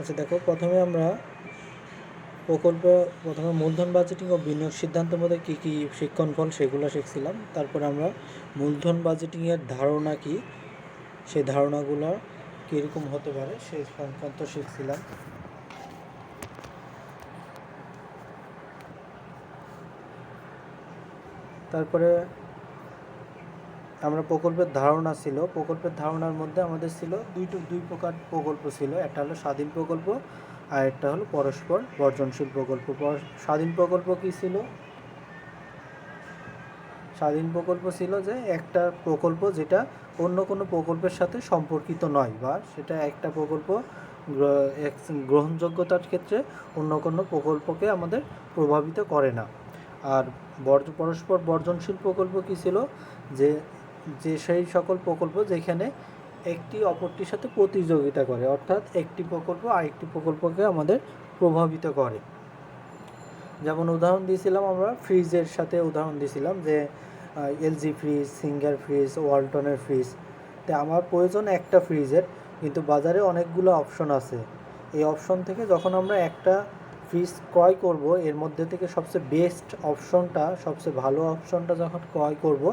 আচ্ছা দেখো, প্রথমে মূলধন বাজেটিং ও বিনিয়োগ সিদ্ধান্তের মধ্যে কী কী শিক্ষণফল সেগুলো শিখছিলাম। তারপরে আমরা মূলধন বাজেটিংয়ের ধারণা কী, সেই ধারণাগুলো কীরকম হতে পারে সেই সংক্রান্ত শিখছিলাম। তারপরে আমরা প্রকল্পের ধারণার মধ্যে আমাদের ছিল দুই প্রকার প্রকল্প ছিল। একটা হলো স্বাধীন প্রকল্প আর একটা হলো পরস্পর বর্জনশীল প্রকল্প। স্বাধীন প্রকল্প কী ছিল? স্বাধীন প্রকল্প ছিল যে একটা প্রকল্প যেটা অন্য কোনো প্রকল্পের সাথে সম্পর্কিত নয়, বা সেটা একটা প্রকল্প গ্রহণযোগ্যতার ক্ষেত্রে অন্য কোনো প্রকল্পকে আমাদের প্রভাবিত করে না। আর পরস্পর বর্জনশীল প্রকল্প কী ছিল? যে সেই সকল প্রকল্প যেখানে একটি অপরটির সাথে প্রতিযোগিতা করে, অর্থাৎ একটি প্রকল্প আরেকটি প্রকল্পকে আমাদের প্রভাবিত করে। যেমন উদাহরণ দিয়েছিলাম, আমরা ফ্রিজের সাথে উদাহরণ দিয়েছিলাম যে এলজি ফ্রিজ, সিঙ্গার ফ্রিজ, ওয়ালটনের ফ্রিজ। তো আমার প্রয়োজন একটা ফ্রিজের, কিন্তু বাজারে অনেকগুলো অপশন আছে। এই অপশন থেকে যখন আমরা একটা ফ্রিজ ক্রয় করব, এর মধ্যে থেকে সবচেয়ে বেস্ট অপশনটা, সবচেয়ে ভালো অপশনটা যখন ক্রয় করব,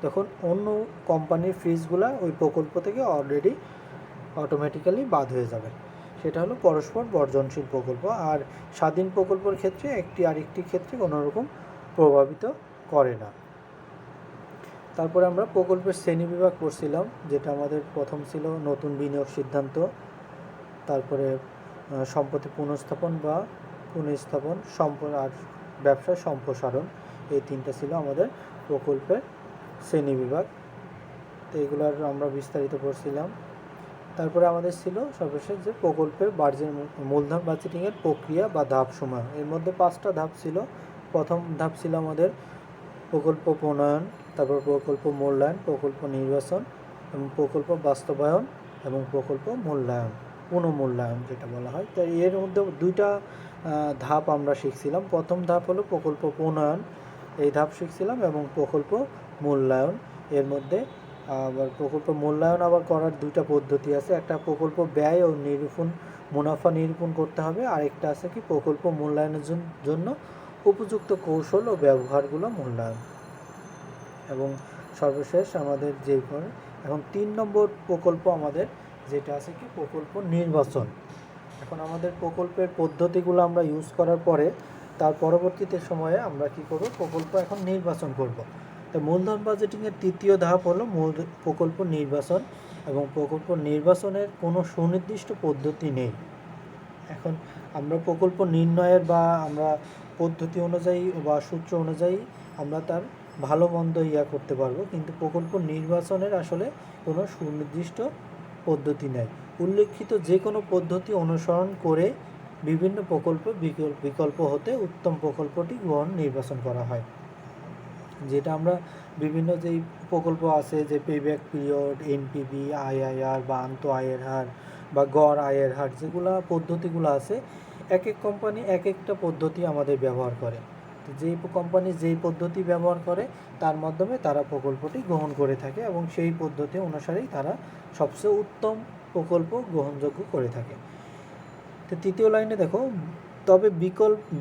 তখন অন্য কোম্পানির ফ্রিজগুলো ওই প্রকল্প থেকে অলরেডি অটোমেটিক্যালি বাদ হয়ে যাবে। সেটা হলো পরস্পর বর্জনশীল প্রকল্প। আর স্বাধীন প্রকল্পের ক্ষেত্রে একটি আরেকটি ক্ষেত্রে কোনোরকম প্রভাবিত করে না। তারপরে আমরা প্রকল্পের শ্রেণীবিভাগ করছিলাম, যেটা আমাদের প্রথম ছিল নতুন বিনিয়োগ সিদ্ধান্ত, তারপরে সম্পত্তি পুনঃস্থাপন বা পুনঃস্থাপন, আর ব্যবসার সম্প্রসারণ। এই তিনটা ছিল আমাদের প্রকল্পের শ্রেণীবিভাগ। তো এগুলোর আমরা বিস্তারিত পড়ছিলাম। তারপরে আমাদের ছিল সর্বশেষ যে প্রকল্পের মূলধন বাজেটিংয়ের প্রক্রিয়া বা ধাপসমূহ। এর মধ্যে 5টা ধাপ ছিল। প্রথম ধাপ ছিল আমাদের প্রকল্প প্রণয়ন, তারপর প্রকল্প মূল্যায়ন, প্রকল্প নির্বাচন এবং প্রকল্প বাস্তবায়ন এবং প্রকল্প মূল্যায়ন, পুনঃমূল্যায়ন যেটা বলা হয়। তো এর মধ্যে 2টা ধাপ আমরা শিখছিলাম। প্রথম ধাপ হলো প্রকল্প প্রণয়ন, এই ধাপ শিখছিলাম, এবং প্রকল্প মূল্যায়ন। এর মধ্যে আবার প্রকল্প মূল্যায়ন আবার করার 2টা পদ্ধতি আছে। একটা প্রকল্প ব্যয় ও মুনাফা নিরূপণ করতে হবে, আরেকটা আছে কি প্রকল্প মূল্যায়নের জন্য উপযুক্ত কৌশল ও ব্যবহারগুলো মূল্যায়ন। এবং সর্বশেষ আমাদের এখন 3 নম্বর প্রকল্প আমাদের যেটা আছে কি প্রকল্প নির্বাচন। এখন আমাদের প্রকল্পের পদ্ধতিগুলো আমরা ইউজ করার পরে তার পরবর্তীতে সময়ে আমরা কি করব, প্রকল্প এখন নির্বাচন করব। তো মূলধন বাজেটিংয়ের 3য় ধাপ হলো প্রকল্প নির্বাচন, এবং প্রকল্প নির্বাচনের কোনো সুনির্দিষ্ট পদ্ধতি নেই। এখন আমরা প্রকল্প নির্ণয়ের বা আমরা পদ্ধতি অনুযায়ী বা সূত্র অনুযায়ী আমরা তার ভালো মন্দ করতে পারবো, কিন্তু প্রকল্প নির্বাচনের আসলে কোনো সুনির্দিষ্ট পদ্ধতি নেই। উল্লেখিত যে কোনো পদ্ধতি অনুসরণ করে বিভিন্ন প্রকল্প বিকল্প হতে উত্তম প্রকল্পটি নির্বাচন করা হয়। যেটা আমরা বিভিন্ন যেই প্রকল্প আছে, যে পেব্যাক পিরিয়ড, এনপিভি, আইআইআর বা আন্ত আয়ের হার বা গড় আয়ের হার, যেগুলো পদ্ধতিগুলো আছে, এক এক কোম্পানি এক একটা পদ্ধতি আমাদের ব্যবহার করে। তো যেই কোম্পানি যেই পদ্ধতি ব্যবহার করে তার মাধ্যমে তারা প্রকল্পটি গ্রহণ করে থাকে, এবং সেই পদ্ধতি অনুসারেই তারা সবচেয়ে উত্তম প্রকল্প গ্রহণযোগ্য করে থাকে। তো 3য় লাইনে দেখো, তবে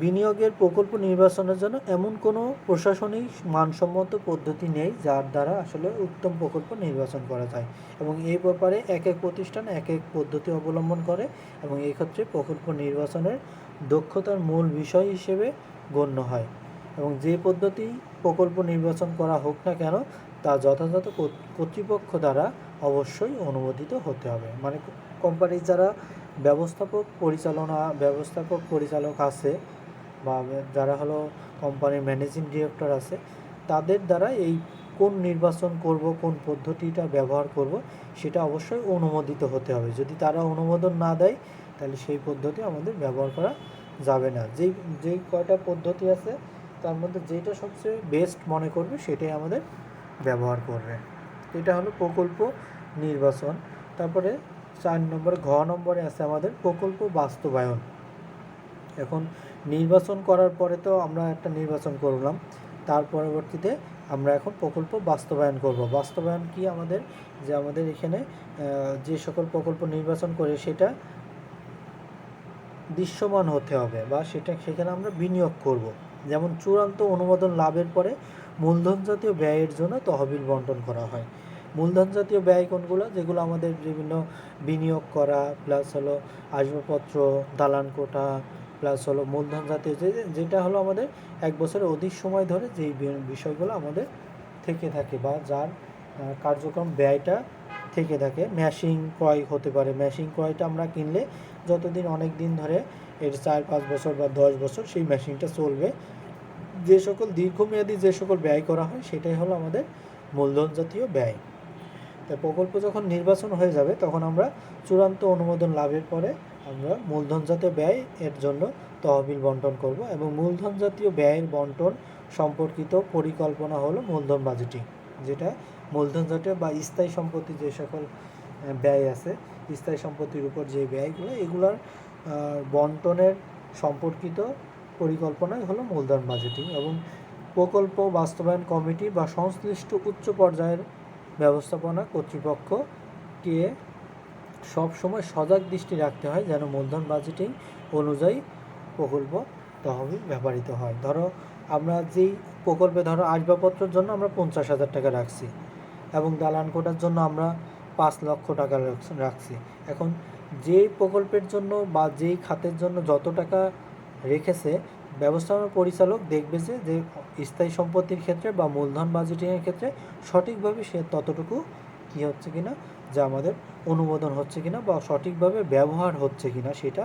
বিনিয়োগের প্রকল্প নির্বাচনের জন্য এমন কোনো প্রশাসনিক মানসম্মত পদ্ধতি নেই যার দ্বারা আসলে উত্তম প্রকল্প নির্বাচন করা যায়, এবং এই ব্যাপারে এক এক প্রতিষ্ঠান এক এক পদ্ধতি অবলম্বন করে, এবং এই ক্ষেত্রে প্রকল্প নির্বাচনের দক্ষতার মূল বিষয় হিসেবে গণ্য হয়। এবং যে পদ্ধতি প্রকল্প নির্বাচন করা হোক না কেন, তা যথাযথ কর্তৃপক্ষ দ্বারা অবশ্যই অনুমোদিত হতে হবে। মানে কোম্পানির যারা ব্যবস্থাপক পরিচালক আছে, বা যারা হলো কোম্পানির ম্যানেজিং ডিরেক্টর আছে, তাদের দ্বারা এই কোন নির্বাচন করব, কোন পদ্ধতিটা ব্যবহার করব, সেটা অবশ্যই অনুমোদিত হতে হবে। যদি তারা অনুমোদন না দেয়, তাহলে সেই পদ্ধতি আমাদের ব্যবহার করা যাবে না। যেই কয়টা পদ্ধতি আছে তার মধ্যে যেটা সবচেয়ে বেস্ট মনে করবে সেটাই আমাদের ব্যবহার করবে। এটা হলো প্রকল্প নির্বাচন। তারপরে 4 নম্বরে নম্বরে আছে আমাদের প্রকল্প বাস্তবায়ন। এখন নির্বাচন করার পরে তো আমরা একটা নির্বাচন করলাম, তার পরবর্তীতে আমরা এখন প্রকল্প বাস্তবায়ন করব। বাস্তবায়ন কি আমাদের, যে আমাদের এখানে যে সকল প্রকল্প নির্বাচন করে সেটা দৃশ্যমান হতে হবে বা সেখানে আমরা বিনিয়োগ করব। যেমন চূড়ান্ত অনুমোদন লাভের পরে মূলধন জাতীয় ব্যয়ের জন্য তহবিল বন্টন করা হয়। মূলধন জাতীয় ব্যয় কোনগুলো? যেগুলো আমাদের বিভিন্ন বিনিয়োগ করা, প্লাস হলো আসবাবপত্র, দালান কোঠা, প্লাস হলো মূলধন জাতীয় যেটা হলো আমাদের 1 বছরের অধিক সময় ধরে যেই বিষয়গুলো আমাদের থেকে থাকে বা যার কার্যক্রম ব্যয়টা থেকে থাকে। মেশিন ক্রয় হতে পারে। মেশিন ক্রয়টা আমরা কিনলে যতদিন অনেক দিন ধরে এর 4-5 বছর বা 10 বছর সেই মেশিনটা চলবে। যে সকল দীর্ঘমেয়াদী যে সকল ব্যয় করা হয় সেটাই হলো আমাদের মূলধন জাতীয় ব্যয়। তাই প্রকল্প যখন নির্বাচন হয়ে যাবে তখন আমরা চূড়ান্ত অনুমোদন লাভের পরে আমরা মূলধন জাতীয় ব্যয় এর জন্য তহবিল বন্টন করব এবং মূলধন জাতীয় ব্যয়ের বন্টন সম্পর্কিত পরিকল্পনা হলো মূলধন বাজেটিং, যেটা মূলধন জাতীয় বা স্থায়ী সম্পত্তি যে সকল ব্যয় আছে, স্থায়ী সম্পত্তির উপর যে ব্যয়গুলো, এগুলোর বন্টনের সম্পর্কিত পরিকল্পনাই হলো মূলধন বাজেটিং। এবং প্রকল্প বাস্তবায়ন কমিটি বা সংশ্লিষ্ট উচ্চ পর্যায়ের ব্যবস্থাপনা কর্তৃপক্ষকে সবসময় সজাগ দৃষ্টি রাখতে হয় যেন মূলধন বাজেটিং অনুযায়ী প্রকল্প তহবিল ব্যবহৃত হয়। ধরো আমরা যেই প্রকল্পে আসবাবপত্রের জন্য আমরা 50,000 টাকা রাখছি এবং দালান কোঠার জন্য আমরা 5 লক্ষ টাকা রাখছি। এখন যেই প্রকল্পের জন্য বা যেই খাতের জন্য যত টাকা রেখেছে, ব্যবস্থাপনা পরিচালক দেখবে যে স্থায়ী সম্পত্তির ক্ষেত্রে বা মূলধন বাজেটিংয়ের ক্ষেত্রে সঠিকভাবে সে ততটুকু কী হচ্ছে কিনা, যা আমাদের অনুমোদন হচ্ছে কিনা বা সঠিকভাবে ব্যবহার হচ্ছে কিনা, সেটা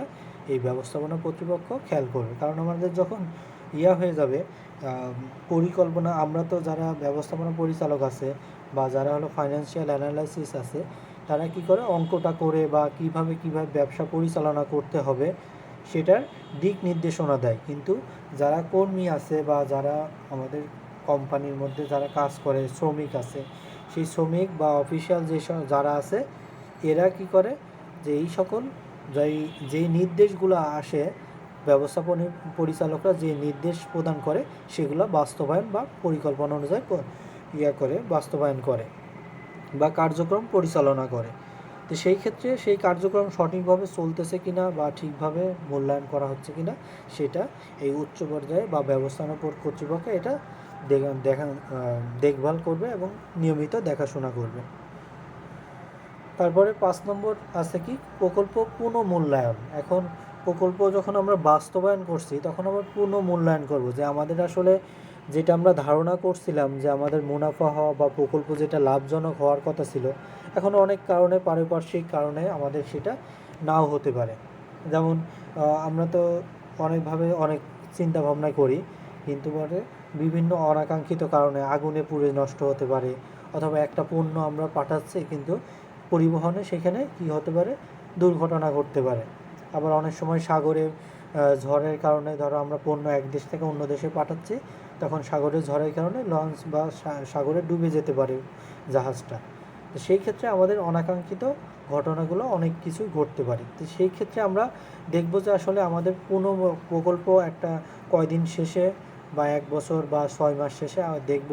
এই ব্যবস্থাপনা কর্তৃপক্ষ খেয়াল করবে। কারণ আমাদের যখন হয়ে যাবে পরিকল্পনা, আমরা তো যারা ব্যবস্থাপনা পরিচালক আছে বা যারা হলো ফাইন্যান্সিয়াল অ্যানালাইসিস আছে, তারা কি করে অঙ্কটা করে বা কিভাবে ব্যবসা পরিচালনা করতে হবে সেটার দিক নির্দেশনা দেয়। কিন্তু যারা কর্মী আছে বা যারা আমাদের কোম্পানির মধ্যে যারা কাজ করে, শ্রমিক আছে, সেই শ্রমিক বা অফিসিয়াল যারা আছে, এরা কি করে যে এই সকল যেই নির্দেশগুলো আসে, ব্যবস্থাপনা পরিচালকরা যে নির্দেশ প্রদান করে সেগুলো বাস্তবায়ন বা পরিকল্পনা অনুযায়ী বাস্তবায়ন করে বা কার্যক্রম পরিচালনা করে। তো সেই ক্ষেত্রে সেই কার্যক্রম সঠিকভাবে চলতেছে কিনা বা ঠিকভাবে মূল্যায়ন করা হচ্ছে কিনা সেটা এই উচ্চ পর্যায়ে বা ব্যবস্থাপনা কর্তৃপক্ষ এটা দেখভাল করবে এবং নিয়মিত দেখাশোনা করবে। তারপরে 5 নম্বর আছে কি, প্রকল্প পুনঃমূল্যায়ন। এখন প্রকল্প যখন আমরা বাস্তবায়ন করছি তখন আমরা পুনঃমূল্যায়ন করব যে আমাদের আসলে যেটা আমরা ধারণা করছিলাম যে আমাদের মুনাফা হওয়া বা প্রকল্প যেটা লাভজনক হওয়ার কথা ছিল, এখন অনেক কারণে, পারিপার্শ্বিক কারণে আমাদের সেটা নাও হতে পারে। যেমন আমরা তো অনেকভাবে অনেক চিন্তা ভাবনা করি, কিন্তু বিভিন্ন অনাকাঙ্ক্ষিত কারণে আগুনে পুড়ে নষ্ট হতে পারে, অথবা একটা পণ্য আমরা পাঠাচ্ছি কিন্তু পরিবহনে সেখানে কি হতে পারে, দুর্ঘটনা ঘটতে পারে। আবার অনেক সময় সাগরে ঝড়ের কারণে আমরা পণ্য এক দেশ থেকে অন্য দেশে পাঠাচ্ছি, তখন সাগরের ঝড়ের কারণে লঞ্চ বা সাগরে ডুবে যেতে পারে জাহাজটা। তো সেই ক্ষেত্রে আমাদের অনাকাঙ্ক্ষিত ঘটনাগুলো অনেক কিছুই ঘটতে পারে। তো সেই ক্ষেত্রে আমরা দেখব যে আসলে আমাদের প্রকল্প একটা কয়দিন শেষে বা 1 বছর বা 6 মাস শেষে দেখব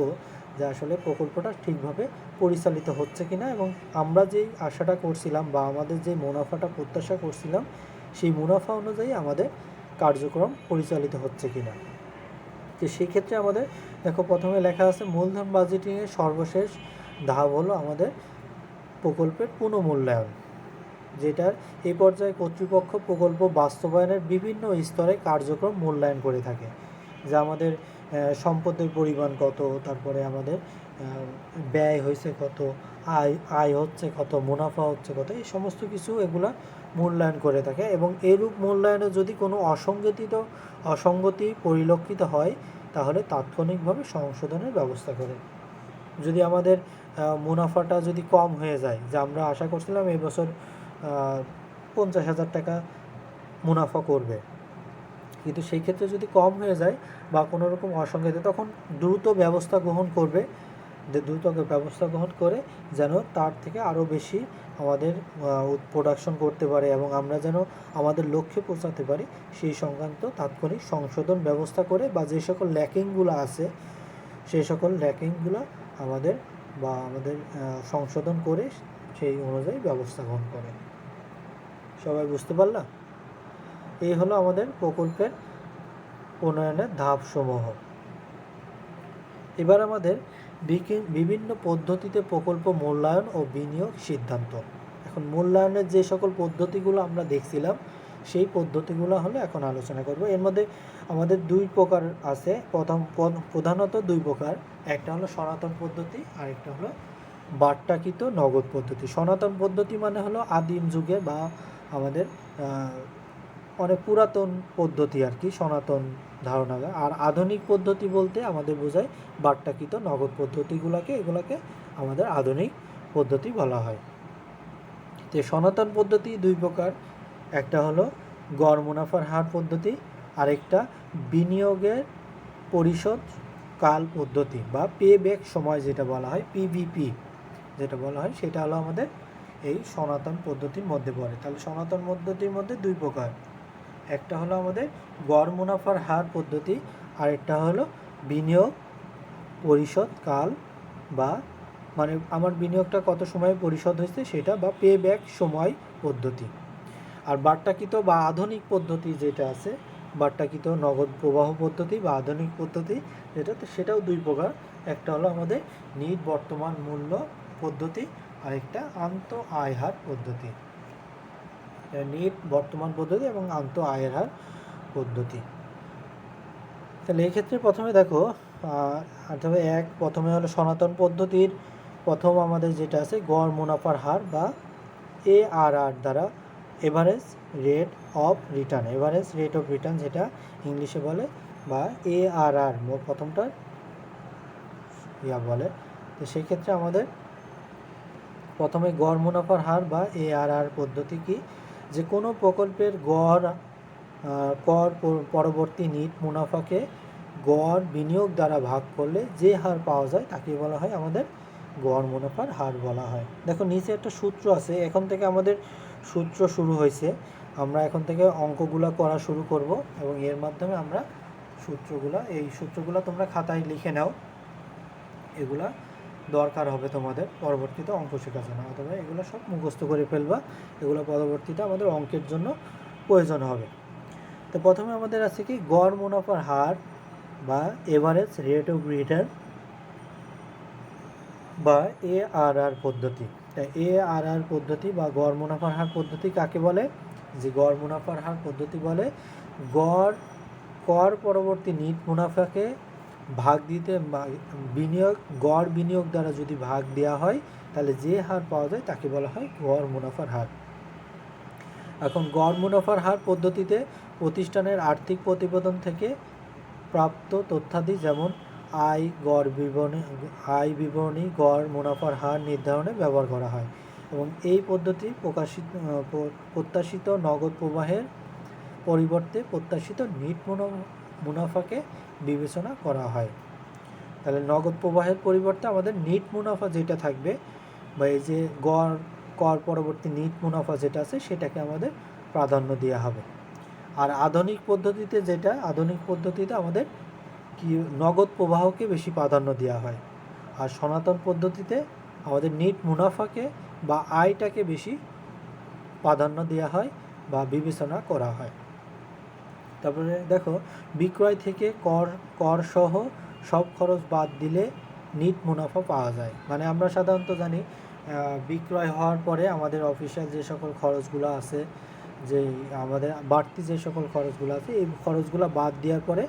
যে আসলে প্রকল্পটা ঠিকভাবে পরিচালিত হচ্ছে কিনা এবং আমরা যেই আশাটা করছিলাম বা আমাদের যে মুনাফাটা প্রত্যাশা করছিলাম সেই মুনাফা অনুযায়ী আমাদের কার্যক্রম পরিচালিত হচ্ছে কিনা। তো সেই ক্ষেত্রে আমাদের দেখো প্রথমে লেখা আছে মূলধন বাজেটিংয়ের সর্বশেষ ধাপ হলো আমাদের প্রকল্পের পুনঃমূল্যায়ন, যেটার এই পর্যায়ে কর্তৃপক্ষ প্রকল্প বাস্তবায়নের বিভিন্ন স্তরে কার্যক্রম মূল্যায়ন করে থাকে। যা আমাদের সম্পদের পরিমাণ কত, তারপরে আমাদের ব্যয় হয়েছে কত, আয় হচ্ছে কত, মুনাফা হচ্ছে কত, এই সমস্ত কিছু এগুলা মূল্যায়ন করে থাকে। এবং এরূপ মূল্যায়নে যদি কোনো অসঙ্গতি পরিলক্ষিত হয় তাহলে তাৎক্ষণিকভাবে সংশোধনের ব্যবস্থা করে। যদি আমাদের মুনাফাটা যদি কম হয়ে যায়, যে আমরা আশা করছিলাম এই বছর 50,000 টাকা মুনাফা করবে, কিন্তু সেই ক্ষেত্রে যদি কম হয়ে যায় বা কোনো রকম অসঙ্গতি, তখন দ্রুত ব্যবস্থা গ্রহণ করবে, ব্যবস্থা গ্রহণ করে যেন তার থেকে আরও বেশি আমাদের প্রোডাকশন করতে পারে এবং আমরা যেন আমাদের লক্ষ্যে পৌঁছাতে পারি, সেই সংক্রান্ত তাৎক্ষণিক সংশোধন ব্যবস্থা করে বা যে সকল ল্যাকিংগুলো আছে সেই সকল ল্যাকিংগুলো আমাদের সংশোধন করে সেই অনুযায়ী ব্যবস্থা গ্রহণ করে। সবাই বুঝতে পারলাম? এই হলো আমাদের প্রকল্পের উন্নয়নের ধাপসমূহ। এবার আমাদের বিভিন্ন পদ্ধতিতে প্রকল্প মূল্যায়ন ও বিনিয়োগ সিদ্ধান্ত। এখন মূল্যায়নের যে সকল পদ্ধতিগুলো আমরা দেখছিলাম সেই পদ্ধতিগুলো হলো এখন আলোচনা করব। এর মধ্যে আমাদের দুই প্রকার আছে, প্রধানত দুই প্রকার। একটা হলো সনাতন পদ্ধতি আর একটা হলো বাট্টাকৃত নগদ পদ্ধতি। সনাতন পদ্ধতি মানে হলো আদিম যুগে বা আমাদের অনেক পুরাতন পদ্ধতি আর কি, সনাতন ধারণা। আর আধুনিক পদ্ধতি বলতে আমাদের বোঝায় বাট্টাকৃত নগদ পদ্ধতিগুলোকে, এগুলোকে আমাদের আধুনিক পদ্ধতি বলা হয়। তো সনাতন পদ্ধতি দুই প্রকার, একটা হলো গড় মুনাফার হার পদ্ধতি, আরেকটা বিনিয়োগের পরিশোধ কাল পদ্ধতি বা পে ব্যাক সময় যেটা বলা হয়, পিভিপি যেটা বলা হয়, সেটা হলো আমাদের এই সনাতন পদ্ধতির মধ্যে পড়ে। তাহলে সনাতন পদ্ধতির মধ্যে দুই প্রকার, একটা হলো আমাদের গড় মুনাফার হার পদ্ধতি, আর একটা হলো বিনিয়োগ পরিশোধ কাল বা মানে আমার বিনিয়োগটা কত সময়ে পরিশোধ হয়েছে সেটা, বা পে ব্যাক সময় পদ্ধতি। আর বাট্টাকৃত বা আধুনিক পদ্ধতি যেটা আছে, বাট্টাকৃত নগদ প্রবাহ পদ্ধতি বা আধুনিক পদ্ধতি যেটা, সেটাও দুই প্রকার। একটা হলো আমাদের নিট বর্তমান মূল্য পদ্ধতি, আর একটা আন্ত আয় হার পদ্ধতি। নিট বর্তমান পদ্ধতি এবং আন্ত আয়ের হার পদ্ধতি। তাহলে এই ক্ষেত্রে প্রথমে দেখো প্রথমে হলো সনাতন পদ্ধতির প্রথম আমাদের যেটা আছে গড় মুনাফার হার বা ARR দ্বারা average rate of return, average rate of return যেটা ইংলিশে বলে, বা ARR প্রথমটা বলে। তো সেই ক্ষেত্রে আমাদের প্রথমে গড় মুনাফার হার বা ARR পদ্ধতি কি, যে কোনো প্রকল্পের গড় কর পরবর্তী নিট মুনাফাকে গড় বিনিয়োগ দ্বারা ভাগ করলে যে হার পাওয়া যায় তাকে বলা হয় আমাদের গড় মুনাফার হার বলা হয়। দেখো নিচে একটা সূত্র আছে, এখন থেকে আমাদের সূত্র শুরু হয়েছে, আমরা এখন থেকে অঙ্কগুলো করা শুরু করব এবং এর মাধ্যমে আমরা এই সূত্রগুলো তোমরা খাতায় লিখে নাও, এগুলা দরকার হবে তোমাদের পরবর্তীতে অঙ্ক শেখার জন্য, অথবা এগুলো সব মুখস্থ করে ফেলবা, এগুলো পরবর্তীতে আমাদের অঙ্কের জন্য প্রয়োজন হবে। তো প্রথমে আমাদের আছে কি গড় মুনাফার হার বা এভারেজ রেট অফ রিটার্ন বা ARR পদ্ধতি। তাই ARR পদ্ধতি বা গড় মুনাফার হার পদ্ধতি কাকে বলে, যে গড় মুনাফার হার পদ্ধতি বলে কর পরবর্তী নিট মুনাফাকে ভাগ দিতে গড় বিনিয়োগ দ্বারা যদি ভাগ দেওয়া হয় তাহলে যে হার পাওয়া যায় তাকে বলা হয় গড় মুনাফার হার। এখন গড় মুনাফার হার পদ্ধতিতে প্রতিষ্ঠানের আর্থিক প্রতিবেদন থেকে প্রাপ্ত তথ্যাদি যেমন আয় বিবরণী গড় মুনাফার হার নির্ধারণে ব্যবহার করা হয় এবং এই পদ্ধতি প্রত্যাশিত নগদ প্রবাহের পরিবর্তে প্রত্যাশিত নিট মুনাফাকে বিবেচনা করা হয়। তাহলে নগদ প্রবাহের পরিবর্তে আমাদের নিট মুনাফা যেটা থাকবে বা এই যে কর পরবর্তী নিট মুনাফা যেটা আছে সেটাকে আমাদের প্রাধান্য দেওয়া হবে। আর আধুনিক পদ্ধতিতে আমাদের কি নগদ প্রবাহকে বেশি প্রাধান্য দেওয়া হয়, আর সনাতন পদ্ধতিতে আমাদের নিট মুনাফাকে বা আয়টাকে বেশি প্রাধান্য দেওয়া হয় বা বিবেচনা করা হয়। তারপরে দেখো বিক্রয় থেকে কর সহ সব খরচ বাদ দিলে নিট মুনাফা পাওয়া যায়। মানে আমরা সাধারণত জানি বিক্রয় হওয়ার পরে আমাদের অফিসিয়াল যে সকল খরচগুলো আছে, যে আমাদের বাড়তি যে সকল খরচগুলো আছে, এই খরচগুলো বাদ দেওয়ার পরে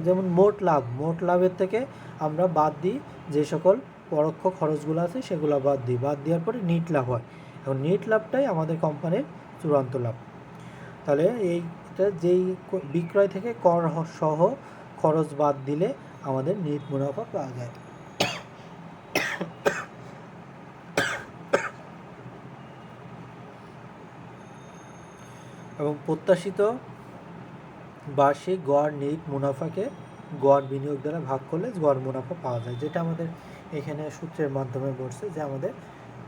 যেমন মোট লাভের থেকে আমরা বাদ দিই যে সকল পরোক্ষ খরচগুলো আছে সেগুলো বাদ দেওয়ার পরে নিট লাভ হয়, এবং নিট লাভটাই আমাদের কোম্পানির চূড়ান্ত লাভ। তাহলে এইটা যেই বিক্রয় থেকে কর সহ খরচ বাদ দিলে আমাদের নিট মুনাফা পাওয়া যায়। এবং প্রত্যাশিত বার্ষিক গড় নিট মুনাফাকে গড় বিনিয়োগ দ্বারা ভাগ করলে গড় মুনাফা পাওয়া যায়, যেটা আমাদের এখানে সূত্রের মাধ্যমে বলছে যে আমাদের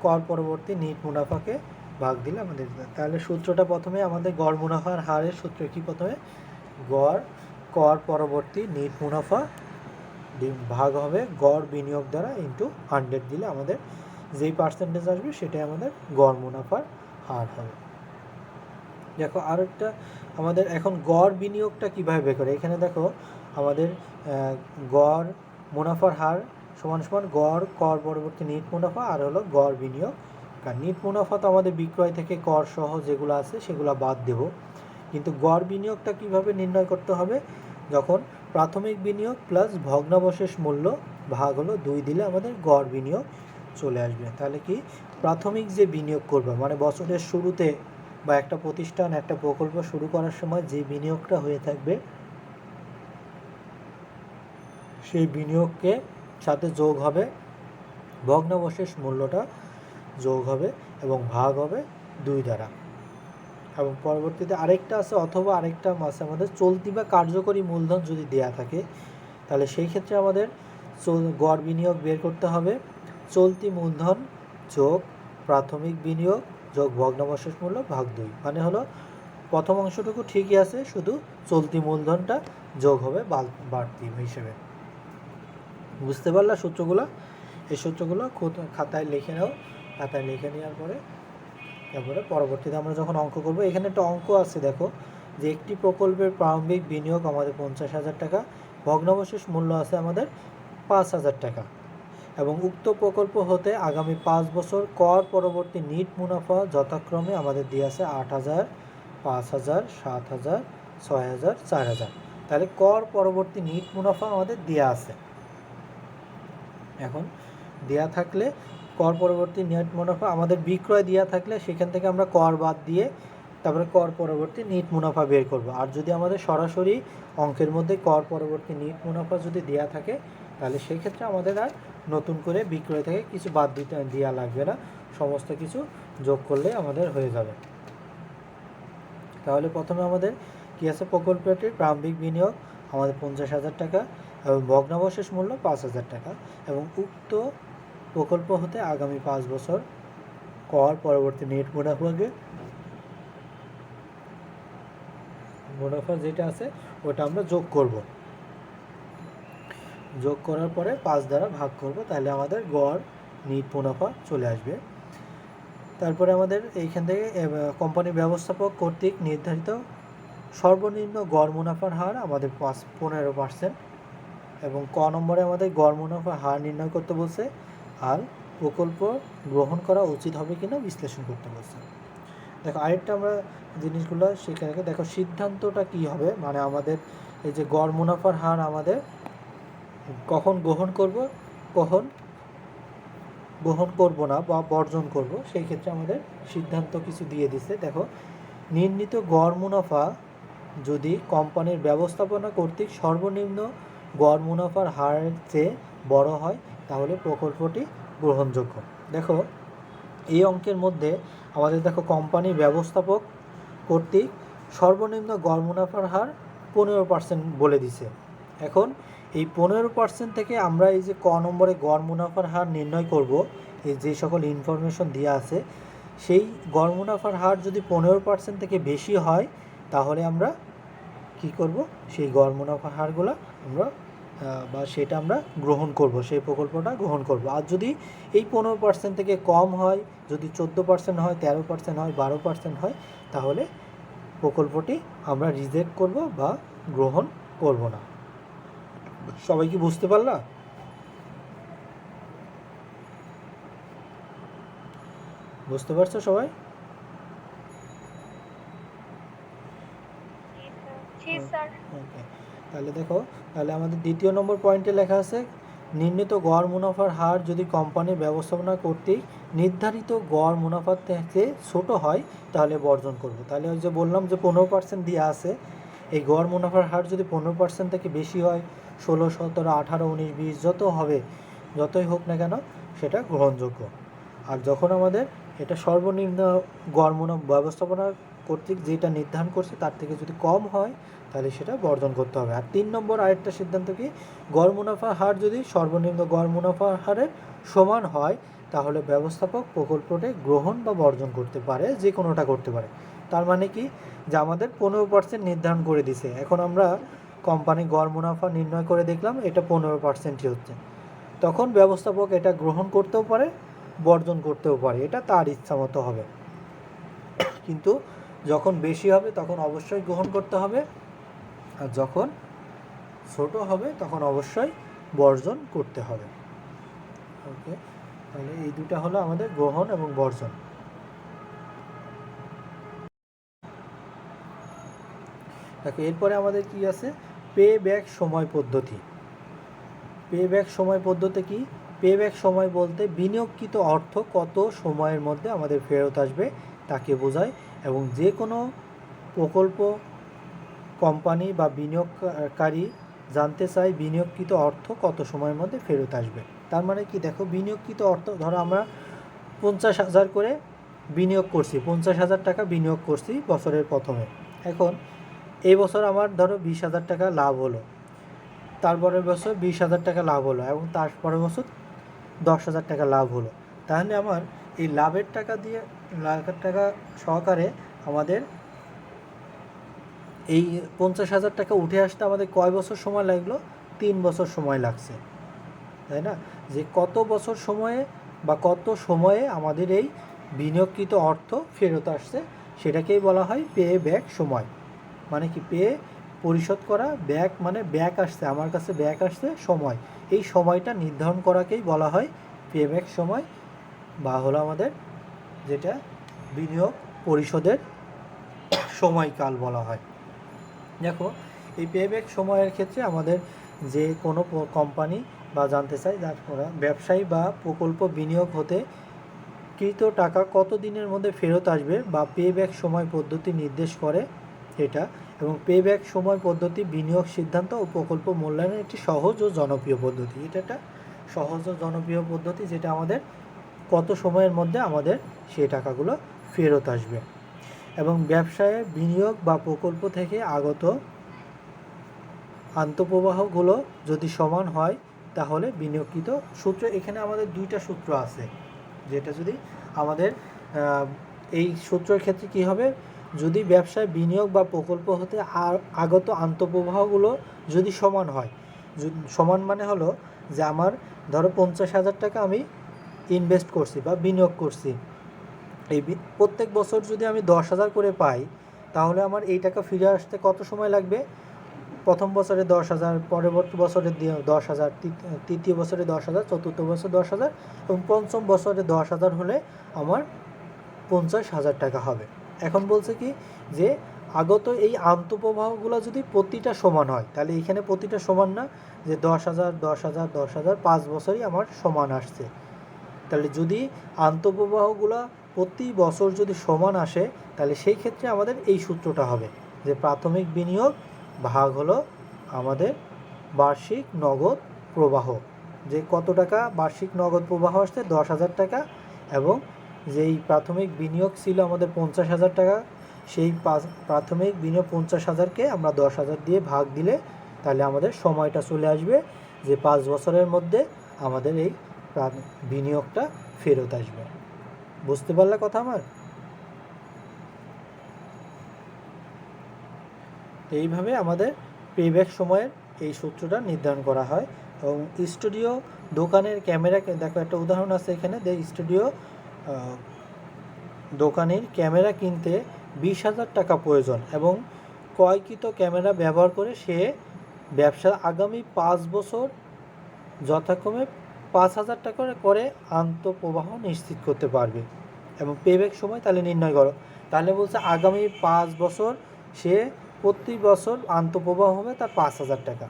কর পরবর্তী নিট মুনাফাকে ভাগ দিলে আমাদের। তাহলে সূত্রটা প্রথমে আমাদের গড় মুনাফার হারের সূত্র কি, প্রথমে কর পরবর্তী নিট মুনাফা ভাগ হবে গড় বিনিয়োগ দ্বারা ইন্টু 100 দিলে আমাদের যেই পার্সেন্টেজ আসবে সেটাই আমাদের গড় মুনাফার হার হবে। দেখো আরেকটা আমাদের এখন গড় বিনিয়োগটা কীভাবে বের করে, এখানে দেখো আমাদের গড় মুনাফার হার সমান সমান গড় কর পরবর্তী নিট মুনাফা আর হলো গড় বিনিয়োগ। কারণ নিট মুনাফা তো আমাদের বিক্রয় থেকে কর সহ যেগুলো আছে সেগুলো বাদ দেব, কিন্তু গড় বিনিয়োগটা কিভাবে নির্ণয় করতে হবে, যখন প্রাথমিক বিনিয়োগ প্লাস ভগ্নাবশেষ মূল্য ভাগ হলো 2 দিলে আমাদের গড় বিনিয়োগ চলে আসবে। তাহলে কি প্রাথমিক যে বিনিয়োগ করবে মানে বছরের শুরুতে বা একটা প্রতিষ্ঠান একটা প্রকল্প শুরু করার সময় যে বিনিয়োগটা হয়ে থাকবে সেই বিনিয়োগকে সাথে যোগ হবে ভগ্নাবশেষ মূল্যটা যোগ হবে এবং ভাগ হবে 2 দ্বারা। এবং পরবর্তীতে আরেকটা আছে অথবা আরেকটা আছে আমাদের চলতি বা কার্যকরী মূলধন যদি দেয়া থাকে তাহলে সেই ক্ষেত্রে আমাদের গড় বিনিয়োগ বের করতে হবে চলতি মূলধন যোগ প্রাথমিক বিনিয়োগ যোগ ভগ্নাবশেষ মূল্য ভাগ 2, মানে হলো প্রথম অংশটুকু ঠিকই আছে, শুধু চলতি মূলধনটা যোগ হবে বাড়তি হিসেবে। বুঝতে পারলা সূত্রগুলো? এই সূত্রগুলো খাতায় লিখে নাও, খাতায় লিখে নেওয়ার পরে তারপরে পরবর্তীতে আমরা যখন অঙ্ক করব, এখানে একটা অঙ্ক আছে দেখো যে একটি প্রকল্পের প্রারম্ভিক বিনিয়োগ আমাদের 50,000 টাকা, ভগ্নাবশেষ মূল্য আছে আমাদের 5,000 টাকা এবং উক্ত প্রকল্প হতে আগামী 5 বছর কর পরবর্তী নিট মুনাফা যথাক্রমে আমাদের দিয়ে আছে 8,000, 5,000, 7,000, 6,000, 4,000। তাহলে কর পরবর্তী নিট মুনাফা আমাদের দেওয়া আছে। এখন দেয়া থাকলে কর পরবর্তী নেট মুনাফা আমাদের বিক্রয় দেওয়া থাকলে সেখান থেকে আমরা কর বাদ দিয়ে তারপরে কর পরবর্তী নিট মুনাফা বের করব। আর যদি আমাদের সরাসরি অঙ্কের মধ্যে কর পরবর্তী নিট মুনাফা যদি দেওয়া থাকে তাহলে সেই ক্ষেত্রে আমাদের আর নতুন করে বিক্রয় থেকে কিছু বাদ দিতে দেওয়া লাগবে না, সমস্ত কিছু যোগ করলে আমাদের হয়ে যাবে। তাহলে প্রথমে আমাদের কী আছে, প্রকল্পটির প্রারম্ভিক বিনিয়োগ আমাদের 50,000 টাকা এবং ভগ্নাবশেষ মূল্য 5,000 টাকা এবং উক্ত প্রকল্প হতে আগামী 5 বছর কর পরবর্তী নেট মুনাফা যেটা আছে ওটা আমরা যোগ করব, যোগ করার পরে 5 দ্বারা ভাগ করব, তাহলে আমাদের গড় নিট মুনাফা চলে আসবে। তারপরে আমাদের এইখান থেকে কোম্পানি ব্যবস্থাপক কর্তৃক নির্ধারিত সর্বনিম্ন গড় মুনাফার হার আমাদের 15% এবং ক নম্বরে আমাদের গড় মুনাফার হার নির্ণয় করতে বলছে আর প্রকল্প গ্রহণ করা উচিত হবে কিনা বিশ্লেষণ করতে বলছে। দেখো আরেকটা আমরা জিনিসগুলো সেখানে দেখো সিদ্ধান্তটা কি হবে, মানে আমাদের এই যে গড় মুনাফার হার আমাদের কখন গ্রহণ করব কখন গ্রহণ করব না বা বর্জন করব, সেই ক্ষেত্রে আমাদের সিদ্ধান্ত কিছু দিয়ে দিছে। দেখো নির্ণীত গড় মুনাফা যদি কোম্পানির ব্যবস্থাপনা কর্তৃক সর্বনিম্ন গড় মুনাফার হারের চেয়ে বড় হয় তাহলে প্রকল্পটি গ্রহণযোগ্য। দেখো এই অঙ্কের মধ্যে আমাদের দেখো কোম্পানির ব্যবস্থাপক কর্তৃক সর্বনিম্ন গড় মুনাফার হার 15% বলে দিছে। এখন এই 15% থেকে আমরা এই যে ক নম্বরে গড় মুনাফার হার নির্ণয় করব, এই যে সকল ইনফরমেশন দেওয়া আছে সেই গড় মুনাফার হার যদি 15% থেকে বেশি হয় তাহলে আমরা কি করব, সেই গড় মুনাফার হারগুলো আমরা বা সেটা আমরা গ্রহণ করব, সেই প্রকল্পটা গ্রহণ করব। আর যদি এই 15% থেকে কম হয়, যদি 14% হয়, 13% হয়, 12% হয় তাহলে প্রকল্পটি আমরা রিজেক্ট করব বা গ্রহণ করব না। সবাই কি বুঝতে পারলা? বুঝতে পারছো সবাই? ওকে, তাহলে দেখো তাহলে আমাদের দ্বিতীয় নম্বর পয়েন্টে লেখা আছে নির্ণীত গড় মুনাফার হার যদি কোম্পানির ব্যবস্থাপনা কর্তৃক নির্ধারিত গড় মুনাফার থেকে ছোট হয় তাহলে বর্জন করব। তাহলে ওই যে বললাম যে 15% দিয়ে আছে, এই গড় মুনাফার হার যদি 15% থেকে বেশি হয়, 16, 17, 18, 19, 20 যত হবে, যতই হোক না কেন সেটা গ্রহণযোগ্য। আর যখন আমাদের এটা সর্বনিম্ন গড় মুনাফা ব্যবস্থাপনা কর্তৃক যেটা নির্ধারণ করছে তার থেকে যদি কম হয় তাহলে সেটা বর্জন করতে হবে। আর 3 নম্বর আরেকটা সিদ্ধান্ত কি, গড় মুনাফার হার যদি সর্বনিম্ন গড় মুনাফার হারের সমান হয় তাহলে ব্যবস্থাপক প্রকল্পটি গ্রহণ বা বর্জন করতে পারে, যে কোনোটা করতে পারে। তার মানে কি যে আমাদের 15% নির্ধারণ করে দিছে, এখন আমরা কোম্পানি গড় মুনাফা নির্ণয় করে দেখলাম এটা 15%ই হচ্ছে, তখন ব্যবস্থাপক এটা গ্রহণ করতেও পারে বর্জন করতেও পারে, এটা তার ইচ্ছা মতো হবে। কিন্তু যখন বেশি হবে তখন অবশ্যই গ্রহণ করতে হবে, আর যখন ছোট হবে তখন অবশ্যই বর্জন করতে হবে। ওকে, তাহলে এই দুটা হলো আমাদের গ্রহণ এবং বর্জন। দেখো এরপরে আমাদের কি আছে, পে ব্যাক সময় পদ্ধতি। পে ব্যাক সময় পদ্ধতি কি? পে ব্যাক সময় বলতে বিনিয়োগকৃত অর্থ কত সময়ের মধ্যে আমাদের ফেরত আসবে তাকে বোঝায়, এবং যে কোনো প্রকল্প কোম্পানি বা বিনিয়োগকারী জানতে চায় বিনিয়োগকৃত অর্থ কত সময়ের মধ্যে ফেরত আসবে। তার মানে কি, দেখো বিনিয়োগকৃত অর্থ, ধরো আমরা 50,000 করে বিনিয়োগ করছি, 50,000 টাকা বিনিয়োগ করছি বছরের প্রথমে। এখন এই বছর আমার ধরো 20,000 টাকা লাভ হলো, তারপরের বছর 20,000 টাকা লাভ হলো, এবং তারপরের বছর 10,000 টাকা লাভ হলো। তাহলে আমার এই লাভের টাকা দিয়ে, লাভের টাকা সহকারে আমাদের এই 50,000 টাকা উঠে আসতে আমাদের কয় বছর সময় লাগলো? 3 বছর সময় লাগছে, তাই না? যে কত বছর সময়ে বা কত সময়ে আমাদের এই বিনিয়োগকৃত অর্থ ফেরত আসছে সেটাকেই বলা হয় পে ব্যাক সময়। মানে কি, পে পরিশোধ করা, ব্যাক মানে ব্যাক আসছে, আমার কাছে ব্যাক আসছে সময়, এই সময়টা নির্ধারণ করাকেই বলা হয় পে ব্যাক সময়, বা হলো আমাদের যেটা বিনিয়োগ পরিশোধের সময়কাল বলা হয়। দেখো এই পে ব্যাক সময়ের ক্ষেত্রে আমাদের যে কোনো কোম্পানি বা জানতে চাই যারা ব্যবসায়ী বা প্রকল্প বিনিয়োগ হতে কৃত টাকা কত দিনের মধ্যে ফেরত আসবে বা পে ব্যাক সময় পদ্ধতি নির্দেশ করে এটা, এবং পে ব্যাক সময় পদ্ধতি বিনিয়োগ সিদ্ধান্ত ও প্রকল্প মূল্যায়নের একটি সহজ ও জনপ্রিয় পদ্ধতি। এটা একটা সহজ ও জনপ্রিয় পদ্ধতি যেটা আমাদের কত সময়ের মধ্যে আমাদের সেই টাকাগুলো ফেরত আসবে। এবং ব্যবসায়ে বিনিয়োগ বা প্রকল্প থেকে আগত আন্তঃপ্রবাহগুলো যদি সমান হয় তাহলে বিনিয়োগকৃত সূত্র, এখানে আমাদের দুইটা সূত্র আছে, যেটা যদি আমাদের এই সূত্রের ক্ষেত্রে কি হবে, যদি ব্যবসায় বিনিয়োগ বা প্রকল্প হতে আগত আন্তঃপ্রবাহগুলো যদি সমান হয়, সমান মানে হলো যে আমার ধরো 50,000 টাকা আমি ইনভেস্ট করছি বা বিনিয়োগ করছি, এই প্রত্যেক বছর যদি আমি 10,000 করে পাই তাহলে আমার এই টাকা ফিরে আসতে কত সময় লাগবে? প্রথম বছরে 10,000, পরবর্তী বছরে 10,000, তৃতীয় বছরে 10,000, চতুর্থ বছর 10,000 এবং পঞ্চম বছরে 10,000 হলে আমার 50,000 টাকা হবে। এখন বলছে কি যে আগত এই আন্তঃপ্রবাহগুলো যদি প্রতিটা সমান হয়, তাহলে এখানে প্রতিটা সমান না, যে 10,000, 10,000, 10,000 5 বছরই আমার সমান আসছে। তাহলে যদি আন্তঃপ্রবাহগুলো প্রতি বছর যদি সমান আসে তাহলে সেই ক্ষেত্রে আমাদের এই সূত্রটা হবে যে প্রাথমিক বিনিয়োগ ভাগ হলো আমাদের বার্ষিক নগদ প্রবাহ, যে কত টাকা বার্ষিক নগদ প্রবাহ আসছে 10,000 টাকা, এবং যেই প্রাথমিক বিনিয়োগ ছিল আমাদের 50,000 টাকা, সেই প্রাথমিক বিনিয়োগ 50,000কে আমরা 10,000 দিয়ে ভাগ দিলে তাহলে আমাদের সময়টা চলে আসবে যে 5 বছরের মধ্যে আমাদের এই বিনিয়োগটা ফেরত আসবে। বুঝতে পারলে কথা আমার? এইভাবে আমাদের পেব্যাক সময়ের এই সূত্রটা নির্ধারণ করা হয়। এবং স্টুডিও দোকানের ক্যামেরা, দেখো একটা উদাহরণ আছে এখানে, স্টুডিও দোকানের ক্যামেরা কিনতে 20,000 টাকা প্রয়োজন এবং ক্রয়কৃত ক্যামেরা ব্যবহার করে সে ব্যবসা আগামী 5 বছর যথাক্রমে 5,000 টাকা করে আন্তঃপ্রবাহ নিশ্চিত করতে পারবে। এবং পেব্যাক সময় তাহলে নির্ণয় করো, তাহলে বলছে আগামী 5 বছর সে প্রতি বছর আন্তঃপ্রবাহ হবে তার 5,000 টাকা।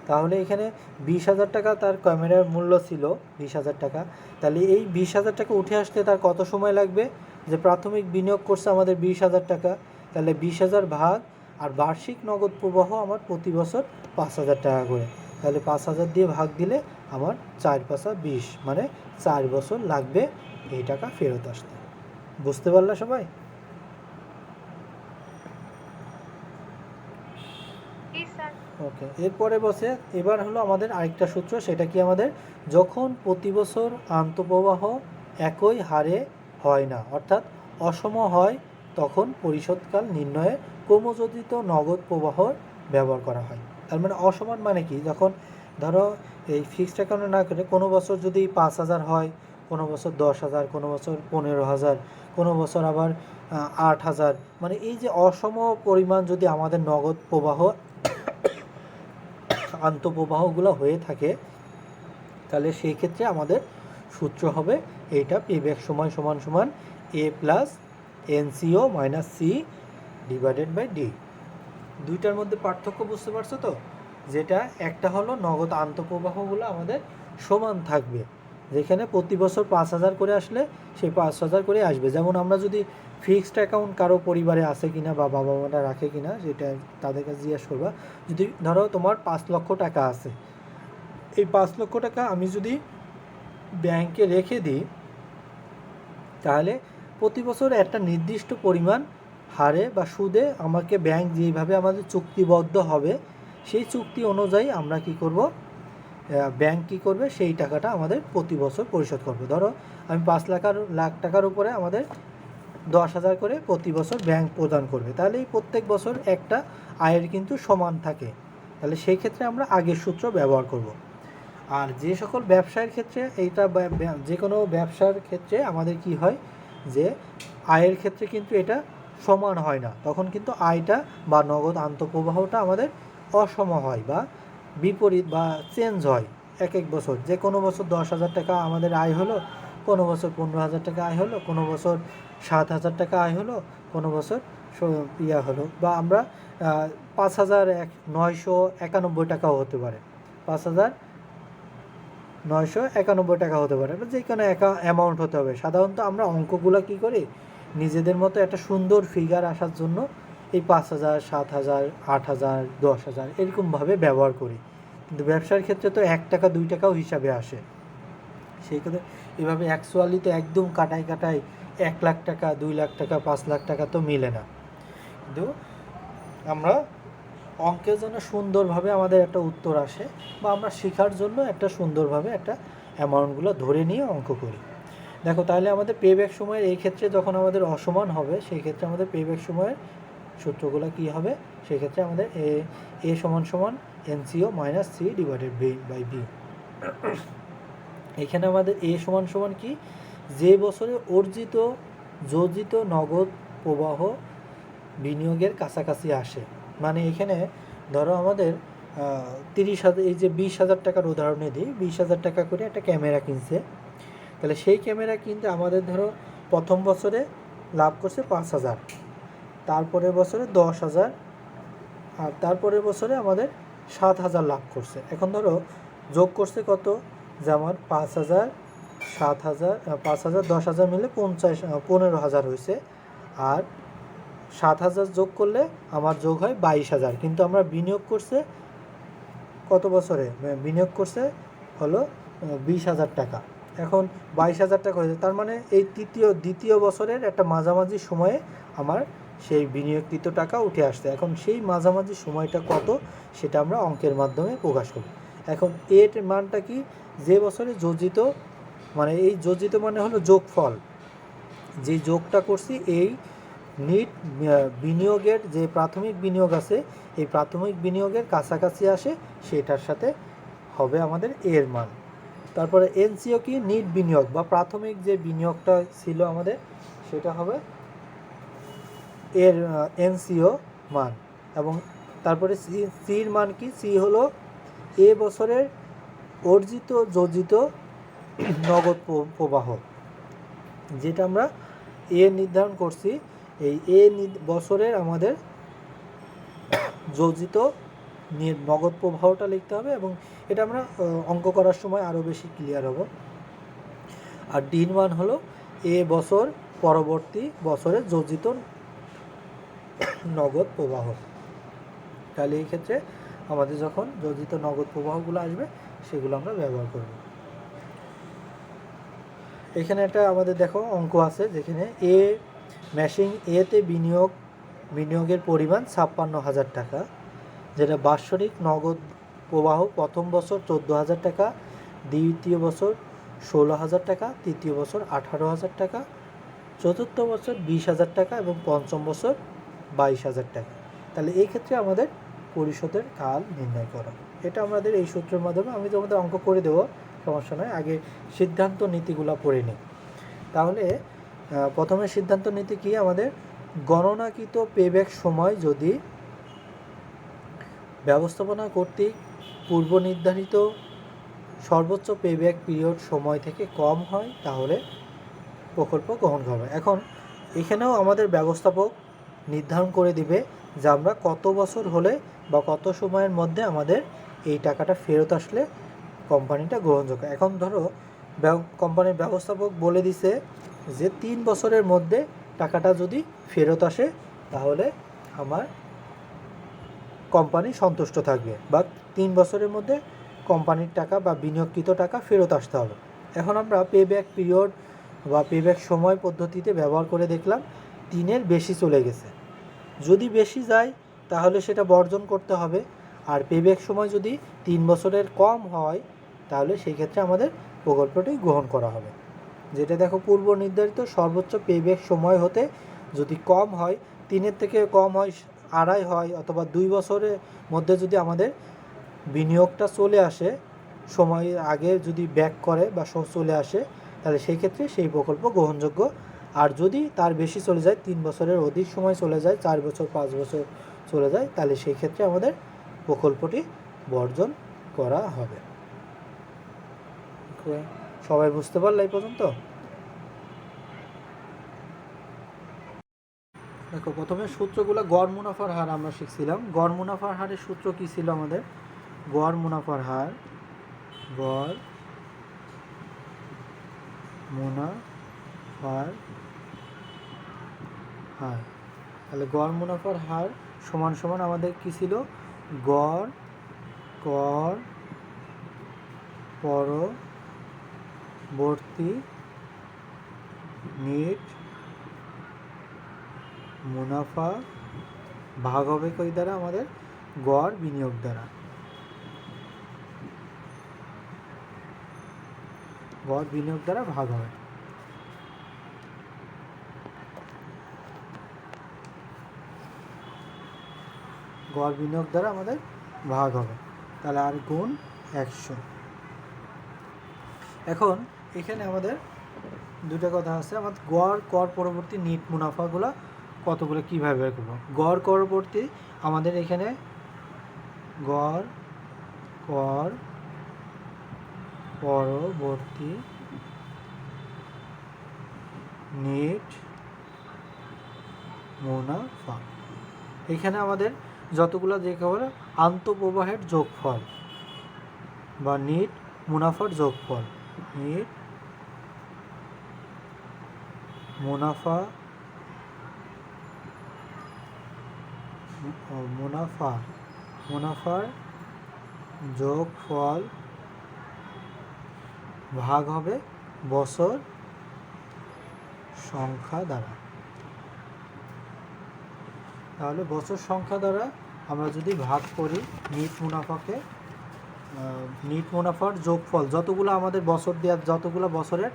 তাহলে এখানে 20,000 টাকা তার ক্যামেরার মূল্য ছিল, 20,000 টাকা, তাহলে এই 20,000 টাকা উঠে আসতে তার কত সময় লাগবে? যে প্রাথমিক বিনিয়োগ করছে আমাদের 20,000 টাকা, তাহলে 20,000 ভাগ আর বার্ষিক নগদ প্রবাহ আমার প্রতি বছর 5,000 টাকা করে, তাহলে 5,000 দিয়ে ভাগ দিলে আমার 4×5=20, মানে 4 বছর লাগবে এই টাকা ফেরত আসতে। বুঝতে পারলে সবাই? ওকে, এরপরে বসে এবার হলো আমাদের আরেকটা সূত্র, সেটা কি আমাদের যখন প্রতি বছর আন্তঃপ্রবাহ একই হারে হয় না, অর্থাৎ অসম হয়, তখন পরিশোধকাল নির্ণয়ে ক্রমযোজিত নগদ প্রবাহ ব্যবহার করা হয়। তার মানে অসমান মানে কি, যখন ধরো এই ফিক্সড অ্যাকাউন্টে না করে কোনো বছর যদি 5,000 হয়, কোনো বছর 10,000, কোনো বছর 15,000, কোনো বছর আবার 8,000। মানে এই যে অসম পরিমাণ যদি আমাদের নগদ প্রবাহ আন্তঃপ্রবাহগুলো হয়ে থাকে, তাহলে সেই ক্ষেত্রে আমাদের সূত্র হবে এইটা পেব্যাক সময় সমান সমান A plus NCO minus C divided by D. দুইটার মধ্যে পার্থক্য বুঝতে পারছো তো? যেটা একটা হলো নগদ আন্তঃপ্রবাহগুলো আমাদের সমান থাকবে, যেখানে প্রতি বছর 5,000 করে আসলে সেই 5,000 করে আসবে। যেমন আমরা যদি ফিক্সড অ্যাকাউন্ট কারো পরিবারে আছে কিনা বা বাবা মারা রাখে কিনা সেটা তাদের কাছে জিজ্ঞেস করবা। যদি ধরো তোমার 5 লক্ষ টাকা আছে, এই 5 লক্ষ টাকা আমি যদি ব্যাংকে রেখে দিই, তাহলে প্রতি বছর একটা নির্দিষ্ট পরিমাণ হারে বা সুদে আমাকে ব্যাংক যেইভাবে আমাদের চুক্তিবদ্ধ হবে, সেই চুক্তি অনুযায়ী আমরা কি করব, ব্যাংক কি করবে, সেই টাকাটা আমাদের প্রতি বছর পরিশোধ করবে। ধরো আমি 5 লাখ টাকার উপরে আমাদের 10,000 করে প্রতি বছর ব্যাংক প্রদান করবে, তাহলে এই প্রত্যেক বছর একটা আয়ের কিন্তু সমান থাকে। তাহলে সেই ক্ষেত্রে আমরা আগের সূত্র ব্যবহার করব। আর যে সকল ব্যবসায়ের ক্ষেত্রে এইটা যে কোনো ব্যবসার ক্ষেত্রে আমাদের কি হয় যে আয়ের ক্ষেত্রে কিন্তু এটা সমান হয় না, তখন কিন্তু আয়টা বা নগদ আন্তঃপ্রবাহটা আমাদের অসম হয় বা বিপরীত বা চেঞ্জ হয় এক এক বছর। যে কোনো বছর 10,000 টাকা আমাদের আয় হলো, কোনো বছর 15,000 টাকা আয় হলো, কোনো বছর 7,000 টাকা আয় হলো, কোনো বছর হলো, বা আমরা 5,991 টাকাও হতে পারে, 5,991 টাকা হতে পারে, যে কোনো অ্যামাউন্ট হতে হবে। সাধারণত আমরা অঙ্কগুলো কী করি, নিজেদের মতো একটা সুন্দর ফিগার আসার জন্য এই 5,000, 7,000, 8,000, 10,000 এরকমভাবে ব্যবহার করি, কিন্তু ব্যবসার ক্ষেত্রে তো 1 টাকা 2 টাকাও হিসাবে আসে। সেই ক্ষেত্রে এভাবে অ্যাকচুয়ালি তো একদম কাটায় 1 লাখ টাকা, 2 লাখ টাকা, 5 লাখ টাকা তো মিলে না। কিন্তু আমরা অঙ্কের জন্য সুন্দরভাবে আমাদের একটা উত্তর আসে, বা আমরা শেখার জন্য একটা সুন্দরভাবে একটা অ্যামাউন্টগুলো ধরে নিয়ে অঙ্ক করি। দেখো তাহলে আমাদের পেব্যাক সময়ের এই ক্ষেত্রে যখন আমাদের অসমান হবে, সেই ক্ষেত্রে আমাদের পেব্যাক সময়ের সূত্রগুলো কী হবে, সেক্ষেত্রে আমাদের এ সমান সমান এনসিও minus C divided by B. এখানে আমাদের এ সমান সমান কি, যে বছরে যোজিত নগদ প্রবাহ বিনিয়োগের কাছাকাছি আসে। মানে এখানে ধরো আমাদের 30,000, এই যে 20,000 টাকার উদাহরণে দিই, 20,000 টাকা করে একটা ক্যামেরা কিনছে, তাহলে সেই ক্যামেরা কিনতে আমাদের ধরো প্রথম বছরে লাভ করছে 5,000, তারপরের বছরে 10,000, আর তারপরের বছরে আমাদের 7,000 লাভ করছে। এখন ধরো যোগ করছে কত, যে আমার 5,000, 7,000, 5,000, 10,000 মিলে 15,000 হয়েছে, আর 7,000 যোগ করলে আমার যোগ হয় 22,000। কিন্তু আমরা বিনিয়োগ করছে কত বছরে, বিনিয়োগ করছে হলো 20,000 টাকা। এখন 22,000 টাকা হয়েছে, তার মানে এই দ্বিতীয় বছরের একটা মাঝামাঝি সময়ে আমার সেই বিনিয়োগকৃত টাকা উঠে আসছে। এখন সেই মাঝামাঝি সময়টা কত, সেটা আমরা অঙ্কের মাধ্যমে প্রকাশ করি। এখন এর মানটা কি, যে বছরে যোজিত, মানে এই যোজিত মানে হলো যোগফল, যে যোগটা করছি এই বিনিয়োগের যে প্রাথমিক বিনিয়োগ আছে, এই প্রাথমিক বিনিয়োগের কাছাকাছি আসে, সেটার সাথে হবে আমাদের এর মান। তারপরে এনসিও কি, নিট বিনিয়োগ বা প্রাথমিক যে বিনিয়োগটা ছিল আমাদের, সেটা হবে এর এনসিও মান। এবং তারপরে সির মান কি, সি হলো এ বছরের যোজিত নগদ প্রবাহ, যেটা আমরা এ নির্ধারণ করছি। এই বছরের আমাদের যোজিত নগদ প্রবাহটা লিখতে হবে, এবং এটা আমরা অঙ্ক করার সময় আরও বেশি ক্লিয়ার হব। আর ডির মান হলো এ বছর পরবর্তী বছরে যোজিত নগদ প্রবাহ। তাহলে এই ক্ষেত্রে আমাদের যখন যোজিত নগদ প্রবাহগুলো আসবে, সেগুলো আমরা ব্যবহার করব। এখানে একটা আমাদের দেখো অঙ্ক আছে, যেখানে মেশিন এতে বিনিয়োগের পরিমাণ 56,000 টাকা, যেটা বাৎসরিক নগদ প্রবাহ প্রথম বছর 14,000 টাকা, দ্বিতীয় বছর 16,000 টাকা, তৃতীয় বছর 18,000 টাকা, চতুর্থ বছর 20,000 টাকা এবং পঞ্চম বছর 22,000 টাকা। তাহলে এই ক্ষেত্রে আমাদের পরিশোধের কাল নির্ণয় করা, এটা আমাদের এই সূত্রের মাধ্যমে, আমি তোমাদের অঙ্ক করে দেবো, সমস্যা নয়, আগে সিদ্ধান্ত নীতিগুলো পড়ে নিই। তাহলে প্রথমে সিদ্ধান্ত নীতি কি, আমাদের গণনাকৃত পেব্যাক সময় যদি ব্যবস্থাপনা কর্তৃক পূর্ব নির্ধারিত সর্বোচ্চ পেব্যাক পিরিয়ড সময় থেকে কম হয় তাহলে প্রকল্প গ্রহণ করবে। এখন এখানেও আমাদের ব্যবস্থাপক নির্ধারণ করে দিবে যে আমরা কত বছর হলে বা কত সময়ের মধ্যে আমাদের এই টাকাটা ফেরত আসলে কোম্পানিটা গ্রহণযোগ্য। এখন ধরো কোম্পানির ব্যবস্থাপক বলে দিছে যে 3 বছরের মধ্যে টাকাটা যদি ফেরত আসে তাহলে আমার কোম্পানি সন্তুষ্ট থাকবে, বা 3 বছরের মধ্যে কোম্পানির টাকা বা বিনিয়োগকৃত টাকা ফেরত আসতে হবে। এখন আমরা পেব্যাক পিরিয়ড বা পেব্যাক সময় পদ্ধতিতে ব্যবহার করে দেখলাম 3-এর বেশি চলে গেছে। যদি বেশি যায় তাহলে সেটা বর্জন করতে হবে, আর পেব্যাক সময় যদি 3 বছরের কম হয় তাহলে সেই ক্ষেত্রে আমাদের প্রকল্পটি গ্রহণ করা হবে। যেটা দেখো, পূর্ব নির্ধারিত সর্বোচ্চ পেব্যাক সময় হতে যদি কম হয়, 3-এর থেকে কম হয়, 2.5 হয়, অথবা 2 বছরের মধ্যে যদি আমাদের বিনিয়োগটা চলে আসে, সময়ের আগে যদি ব্যাক করে বা চলে আসে, তাহলে সেই ক্ষেত্রে সেই প্রকল্প গ্রহণযোগ্য। আর যদি তার বেশি চলে যায়, 3 বছরের অধিক সময় চলে যায়, 4 বছর 5 বছর চলে যায়, তাহলে সেই ক্ষেত্রে আমাদের প্রকল্পটি বর্জন করা হবে। সবাই বুঝতে পারলে এই পর্যন্ত? দেখো, প্রথমে সূত্রগুলো, গড় মুনাফার হার আমরা শিখছিলাম। গড় মুনাফার হারের সূত্র কী ছিল আমাদের? গড় মুনাফার হার, গড় মুনাফার হার, তাহলে গড় মুনাফার হার সমান সমান আমাদের কী ছিল? গড় কর পরবর্তী নেট মুনাফা ভাগ হবে কই দ্বারা? আমাদের গড় বিনিয়োগ দ্বারা। গড় বিনিয়োগ দ্বারা ভাগ হবে। গড় বিনিয়োগ দ্বারা আমাদের ভাগ হবে, তাহলে আর গুণ 100। এখন এখানে আমাদের দুটো কথা আছে। আমাদের গড় কর পরবর্তী নেট মুনাফাগুলো কতগুলো কীভাবে বের করবো? গড় পরবর্তী আমাদের এখানে গড় কর পরবর্তী নেট মুনাফা, এখানে আমাদের যতগুলো দেখে বলে আন্তঃপ্রবাহের যোগফল বা নেট মুনাফার যোগফল। নেট মুনাফার যোগফল ভাগ হবে বছর সংখ্যা দ্বারা। তাহলে বছর সংখ্যা দ্বারা আমরা যদি ভাগ করি নেট মুনাফাকে, নেট মুনাফার যোগফল যতগুলো আমাদের বছর দেওয়া, যতগুলো বছরের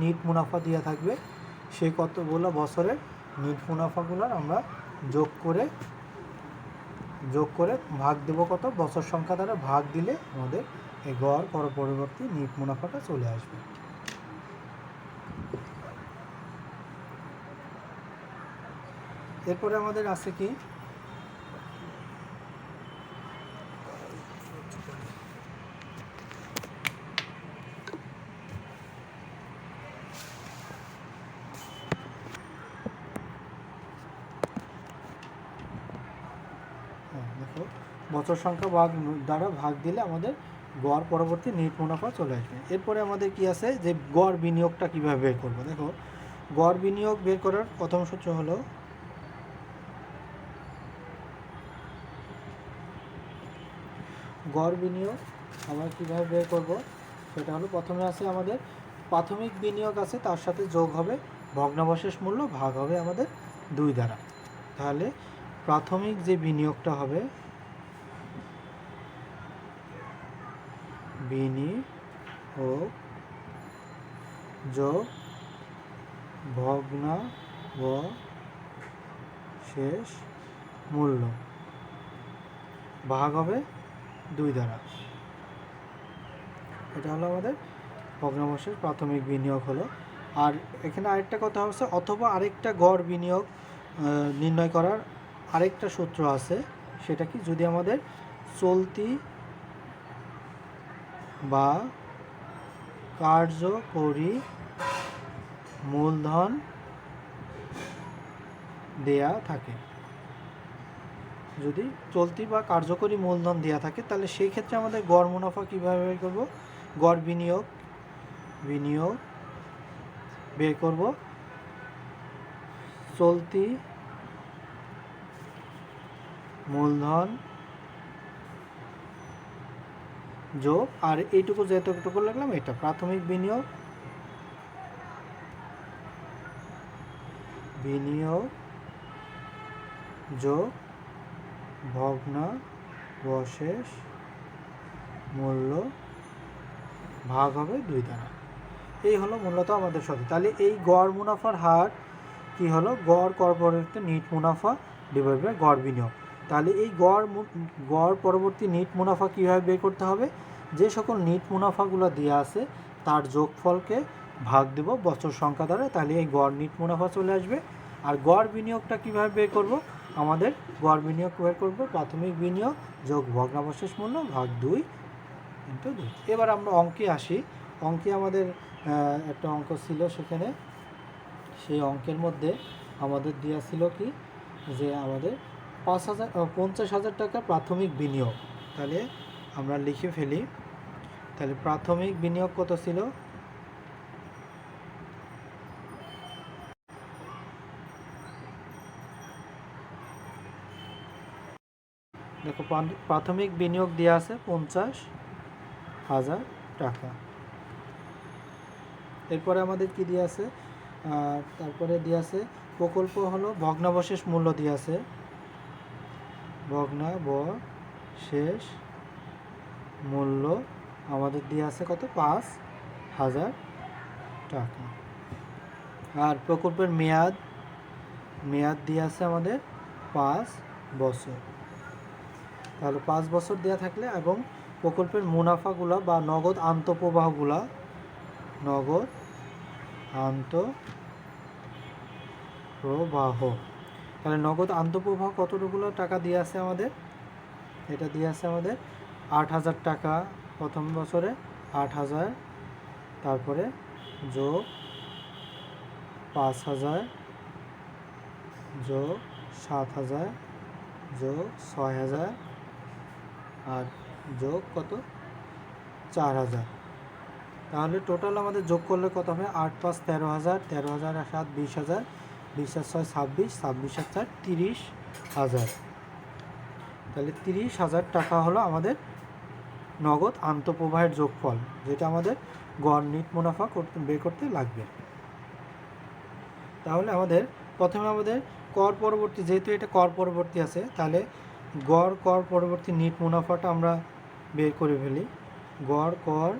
নেট মুনাফা দেওয়া থাকবে, সেই কতগুলো বছরের নেট মুনাফাগুলোর আমরা যোগ করে ভাগ দেব কত? বছর সংখ্যা দ্বারা ভাগ দিলে আমাদের এই গড় পরবর্তী নেট মুনাফাটা চলে আসবে। এরপরে আমাদের আছে কি? দেখো, বছর সংখ্যা দ্বারা ভাগ দিলে আমাদের গড় পরবর্তী নেট মুনাফা চলে আসবে। এরপরে আমাদের কি আছে, যে গড় বিনিয়োগটা কীভাবে বের করবো? দেখো, গড় বিনিয়োগ বের করার প্রথম সূত্র হলো গড় বিনিয়োগ আমরা কীভাবে বের করব, সেটা হলো প্রথমে আছে আমাদের প্রাথমিক বিনিয়োগ আছে, তার সাথে যোগ হবে ভগ্নাবশেষ মূল্য, ভাগ হবে আমাদের 2 দ্বারা। তাহলে প্রাথমিক যে বিনিয়োগটা হবে, বিনিয়োগ যোগ ভগ্নাবশেষ মূল্য ভাগ হবে 2 দ্বারা। এটা হলো আমাদের ভগ্নাংশের প্রাথমিক বিনিয়োগ হলো। আর এখানে আরেকটা কথা হচ্ছে, অথবা আরেকটা গড় বিনিয়োগ নির্ণয় করার আরেকটা সূত্র আছে। সেটা কি, যদি আমাদের চলতি বা কার্যকরী মূলধন দেয়া থাকে, যদি চলতি বা কার্যকরী মূলধন দেওয়া থাকে, তাহলে সেই ক্ষেত্রে আমাদের গড় মুনাফা কীভাবে বের করব? গড় বিনিয়োগ বের করব চলতি মূলধন যোগ, আর এইটুকু যেটুকু লাগলাম এটা প্রাথমিক বিনিয়োগ যোগ ভগ্নাবশেষ মূল্য ভাগ হবে 2 দ্বারা। এই হলো মূলত আমাদের সূত্র। তাহলে এই গড় মুনাফার হার কি হলো? গড় পরবর্তী নিট মুনাফা ডিভাইড বাই গড় বিনিয়োগ। তাহলে এই গড় পরবর্তী নিট মুনাফা কীভাবে বের করতে হবে? যে সকল নিট মুনাফাগুলো দেওয়া আছে তার যোগফলকে ভাগ দেব বছর সংখ্যা দ্বারা, তাহলে এই গড় নিট মুনাফা চলে আসবে। আর গড় বিনিয়োগটা কীভাবে বের করব? আমাদের গড় বিনিয়োগ বের করব প্রাথমিক বিনিয়োগ যোগ ভগ্নাবশেষ মূল্য ভাগ 2 ইন্টু 2। এবার আমরা অঙ্কে আসি। অঙ্কে আমাদের একটা অঙ্ক ছিল, সেখানে সেই অঙ্কের মধ্যে আমাদের দেওয়া ছিল কি, যে আমাদের 50,000 টাকা প্রাথমিক বিনিয়োগ। তাহলে আমরা লিখে ফেলি। তাহলে প্রাথমিক বিনিয়োগ কত ছিল? দেখো, প্রাথমিক বিনিয়োগ দেওয়া আছে 50,000 টাকা। এরপরে আমাদের কি দিয়ে আছে? তারপরে দিয়ে আছে প্রকল্প হলো ভগ্নাবশেষ মূল্য দিয়ে আছে। ভগ্নাবশেষ মূল্য আমাদের দিয়ে আছে কত? 5,000 টাকা। আর প্রকল্পের মেয়াদ দিয়ে আছে আমাদের 5 বছর। তাহলে 5 বছর দেওয়া থাকলে, এবং প্রকল্পের মুনাফাগুলো বা নগদ আন্তঃপ্রবাহগুলো, তাহলে নগদ আন্তঃপ্রবাহ কতটুকুলো টাকা দিয়ে আছে আমাদের? এটা দিয়ে আছে আমাদের 8,000 টাকা প্রথম বছরে, 8,000, তারপরে যোগ 5,000 যোগ 7,000 যোগ 6,000 আর যোগ কত? 4,000। তাহলে টোটাল আমাদের যোগ করলে কত হবে? 8 + 5 13,000, 13,000 আর 7 20,000, 20 আর 6 26, 26 আর 4 30,000। তাহলে 30,000 টাকা হলো আমাদের নগদ আন্তঃপ্রবাহের যোগফল, যেটা আমাদের গড় নিট মুনাফা বের করতে লাগবে। তাহলে আমাদের প্রথমে আমাদের কর পরবর্তী, যেহেতু এটা কর পরবর্তী আছে, তাহলে গড় কর পরবর্তী নিট মুনাফাটা আমরা বের করে ফেলি। গড় কর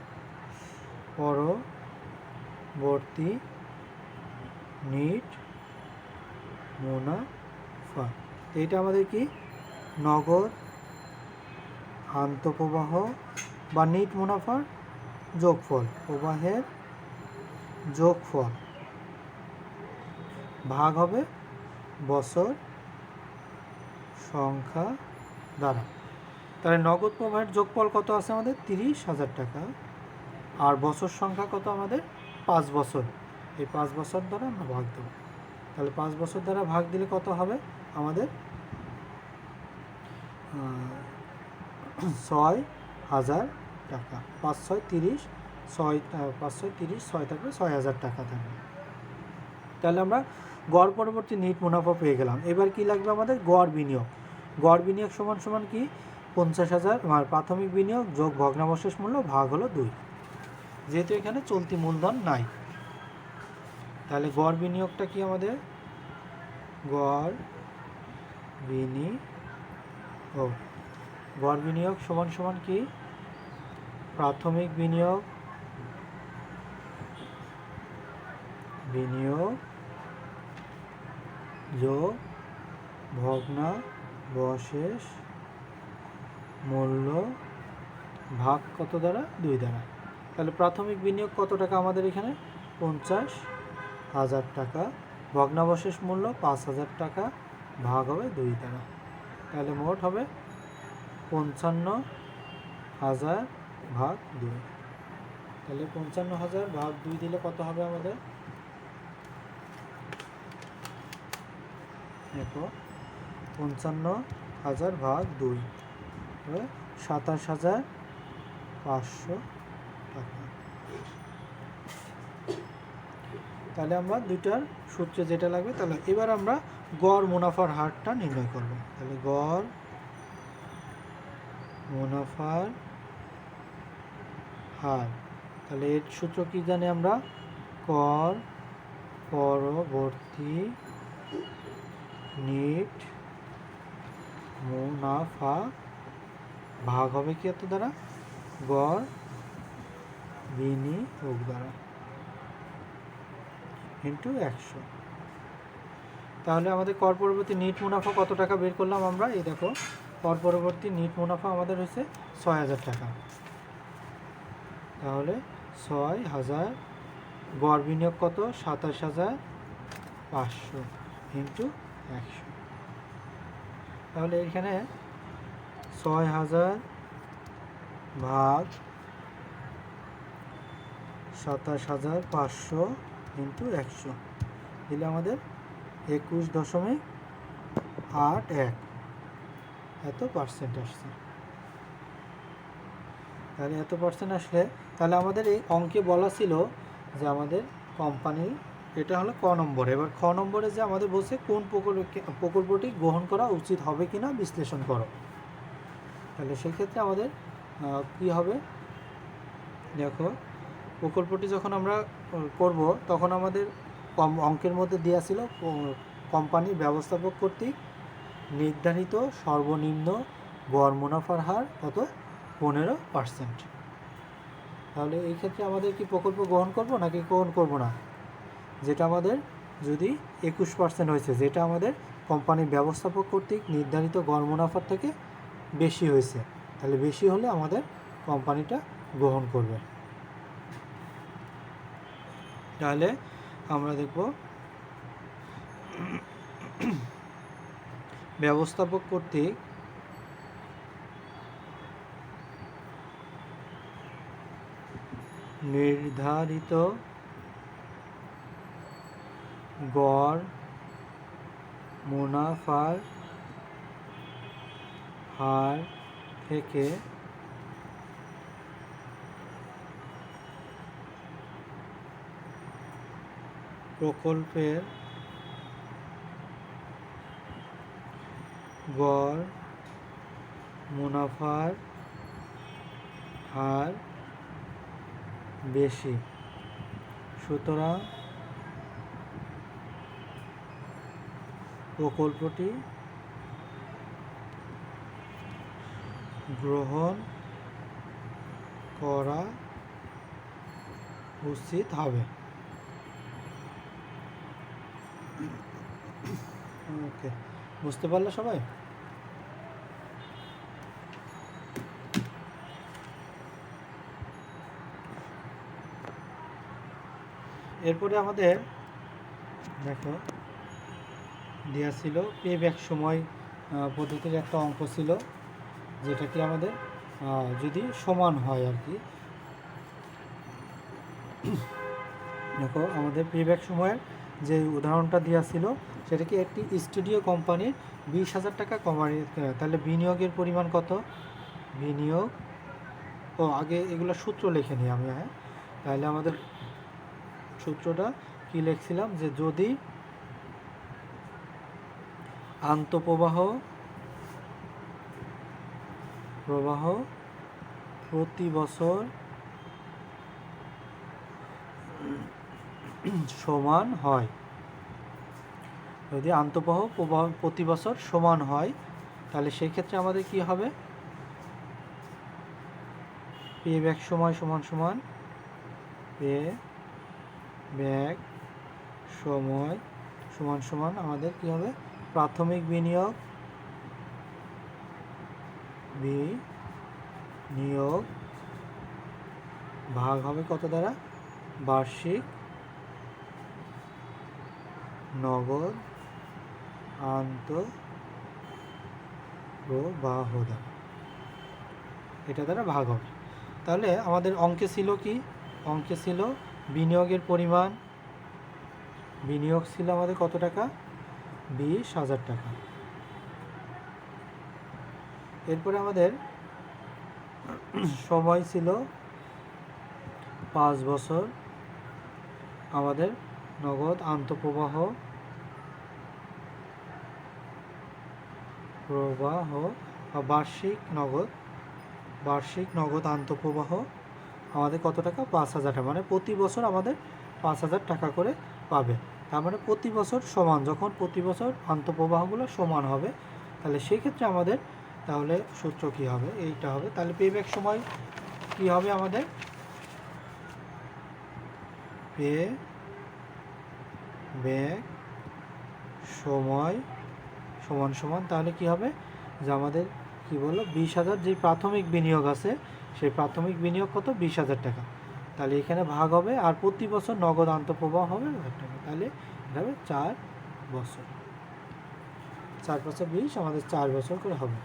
পরবর্তী নিট মুনাফা, এটা আমাদের কি? নগদ আন্তঃপ্রবাহ বা নিট মুনাফার যোগফল, প্রবাহের যোগফল ভাগ হবে বছর সংখ্যা দ্বারা। তাহলে নগদ প্রবাহের যোগফল কত আছে আমাদের? 30,000 টাকা। আর বছর সংখ্যা কত আমাদের? 5 বছর। এই 5 বছর দ্বারা আমরা ভাগ দেব। তাহলে 5 বছর দ্বারা ভাগ দিলে কত হবে আমাদের? 6,000 টাকা। 5 × 6 = 30, 5 × 6 = 30, 6 থাকবে 6,000 টাকা থাকবে। তাহলে আমরা গড় পরবর্তী নিট মুনাফা পেয়ে গেলাম। এবার কি লাগবে আমাদের? গড় বিনিয়োগ। গড় বিনিয়োগ সমান সমান কি? 50,000 প্রাথমিক বিনিয়োগ যোগ ভগ্নাবশেষ মূল্য ভাগ হলো 2, যেহেতু এখানে চলতি মূলধন নাই। তাহলে গড় বিনিয়োগটা কি আমাদের? গড় বিনিয়োগ সমান সমান কি? প্রাথমিক বিনিয়োগ যোগ ভগ্নাবশেষ মূল্য ভাগ কত দ্বারা? 2 দ্বারা। তাহলে প্রাথমিক বিনিয়োগ কত টাকা আমাদের এখানে? 50,000 টাকা। ভগ্নাবশেষ মূল্য 5,000 টাকা, ভাগ হবে 2 দ্বারা। তাহলে মোট হবে 55,000 ভাগ 2। তাহলে 55,000 ভাগ 2 দিলে কত হবে আমাদের? দেখো 55,000 ভাগ 2 হবে 27,500 টাকা। তাহলে আমরা দুইটার সূত্রে যেটা লাগবে, তাহলে এবার আমরা গড় মুনাফার হারটা নির্ণয় করব। তাহলে গড় মুনাফার হার, তাহলে এর সূত্র কি জানি আমরা? কর পরবর্তী নিট মুনাফা ভাগ হবে কি এত দ্বারা? গড় বিনিয়োগ দ্বারা ইন্টু 100। তাহলে আমাদের কর পরবর্তী নিট মুনাফা কত টাকা বের করলাম আমরা? এই দেখো, কর পরবর্তী নিট মুনাফা আমাদের হয়েছে 6,000 টাকা। তাহলে 6,000, গড় বিনিয়োগ কত? 27,500 ইন্টু 100। তাহলে এখানে 6,000 ভাগ 27,500 ইন্টু 100 দিলে আমাদের 21.81 এত পার্সেন্ট আসছে। তাহলে এত পার্সেন্ট আসলে, তাহলে আমাদের এই অঙ্কে বলা ছিল যে আমাদের কোম্পানি, এটা হলো ক নম্বরে। এবার খ নম্বরে যে আমাদের বলছে কোন প্রকল্পটি গ্রহণ করা উচিত হবে কিনা বিশ্লেষণ করো। তাহলে সেক্ষেত্রে আমাদের কি হবে? দেখো, প্রকল্পটি যখন আমরা করব তখন আমাদের অঙ্কের মধ্যে দেওয়া ছিল কোম্পানির ব্যবস্থাপক কর্তৃক নির্ধারিত সর্বনিম্ন গড় মুনাফার হার কত? 15%। তাহলে এই ক্ষেত্রে আমাদের কি প্রকল্প গ্রহণ করব নাকি গ্রহণ করব না? যেটা আমাদের যদি 21% হয়েছে, যেটা আমাদের কোম্পানির ব্যবস্থাপক কর্তৃক নির্ধারিত গড় মুনাফার থেকে বেশি হয়েছে, তাহলে বেশি হলে আমাদের কোম্পানিটা গ্রহণ করবে। তাহলে আমরা দেখব ব্যবস্থাপক কর্তৃক নির্ধারিত গড় মুনাফার হার থেকে প্রকল্পের গড় মুনাফার হার বেশি, সুতরাং প্রকল্পটি গ্রহণ করা উচিত হবে। ওকে, বুঝতে পারলে সবাই? এরপরে আমাদের দেখো দেওয়া ছিল পে ব্যাক সময় পদ্ধতির একটা অঙ্ক ছিল, যেটা কি আমাদের যদি সমান হয় আর কি। দেখো, আমাদের পে ব্যাক সময়ের যে উদাহরণটা দেওয়া ছিল, সেটা কি একটি স্টুডিও কোম্পানির 20,000 টাকা কমাই, তাহলে বিনিয়োগের পরিমাণ কত? বিনিয়োগ, আগে এগুলো সূত্র লিখে নিই আমি। হ্যাঁ, তাহলে আমাদের সূত্রটা কি লিখছিলাম, যে যদি আন্তঃপ্রবাহ প্রতি বছর সমান হয়, যদি আন্তঃপ্রবাহ প্রতি বছর সমান হয়, তাহলে সেই ক্ষেত্রে আমাদের কি হবে? পে ব্যাক সময় সমান সমান পে ব্যাক সময় সমান সমান আমাদের কি হবে? প্রাথমিক বিনিয়োগ ভাগ হবে কত দ্বারা? বার্ষিক নগদ আন্তঃপ্রবাহ দ্বারা, এটা দ্বারা ভাগ হবে। তাহলে আমাদের অঙ্কে ছিল কি? অঙ্কে ছিল বিনিয়োগের পরিমাণ, বিনিয়োগ ছিল আমাদের কত টাকা? 20,000 টাকা। এরপরে আমাদের সময় ছিল 5 বছর। আমাদের নগদ আন্তঃপ্রবাহ বা বার্ষিক নগদ আন্তঃপ্রবাহ আমাদের কত টাকা? 5,000 টাকা। মানে প্রতি বছর আমাদের 5,000 টাকা করে পাবে। তার মানে প্রতি বছর সমান, যখন প্রতি বছর আন্তঃপ্রবাহগুলো সমান হবে, তাহলে সেক্ষেত্রে আমাদের তাহলে সূত্র কী হবে? এইটা হবে। তাহলে পেব্যাক সময় কী হবে আমাদের? পেব্যাক সময় সমান তাহলে কি হবে? যে আমাদের কি বললো, 20,000 যে প্রাথমিক বিনিয়োগ আছে, সেই প্রাথমিক বিনিয়োগ কত? 20,000 টাকা। তাহলে এখানে ভাগ হবে, আর প্রতি বছর নগদ আন্তঃপ্রবাহ হবে 1,000 টাকা। তাহলে এটা হবে 4 বছর। 4 × 5 = 20, আমাদের 4 বছর করে হবে।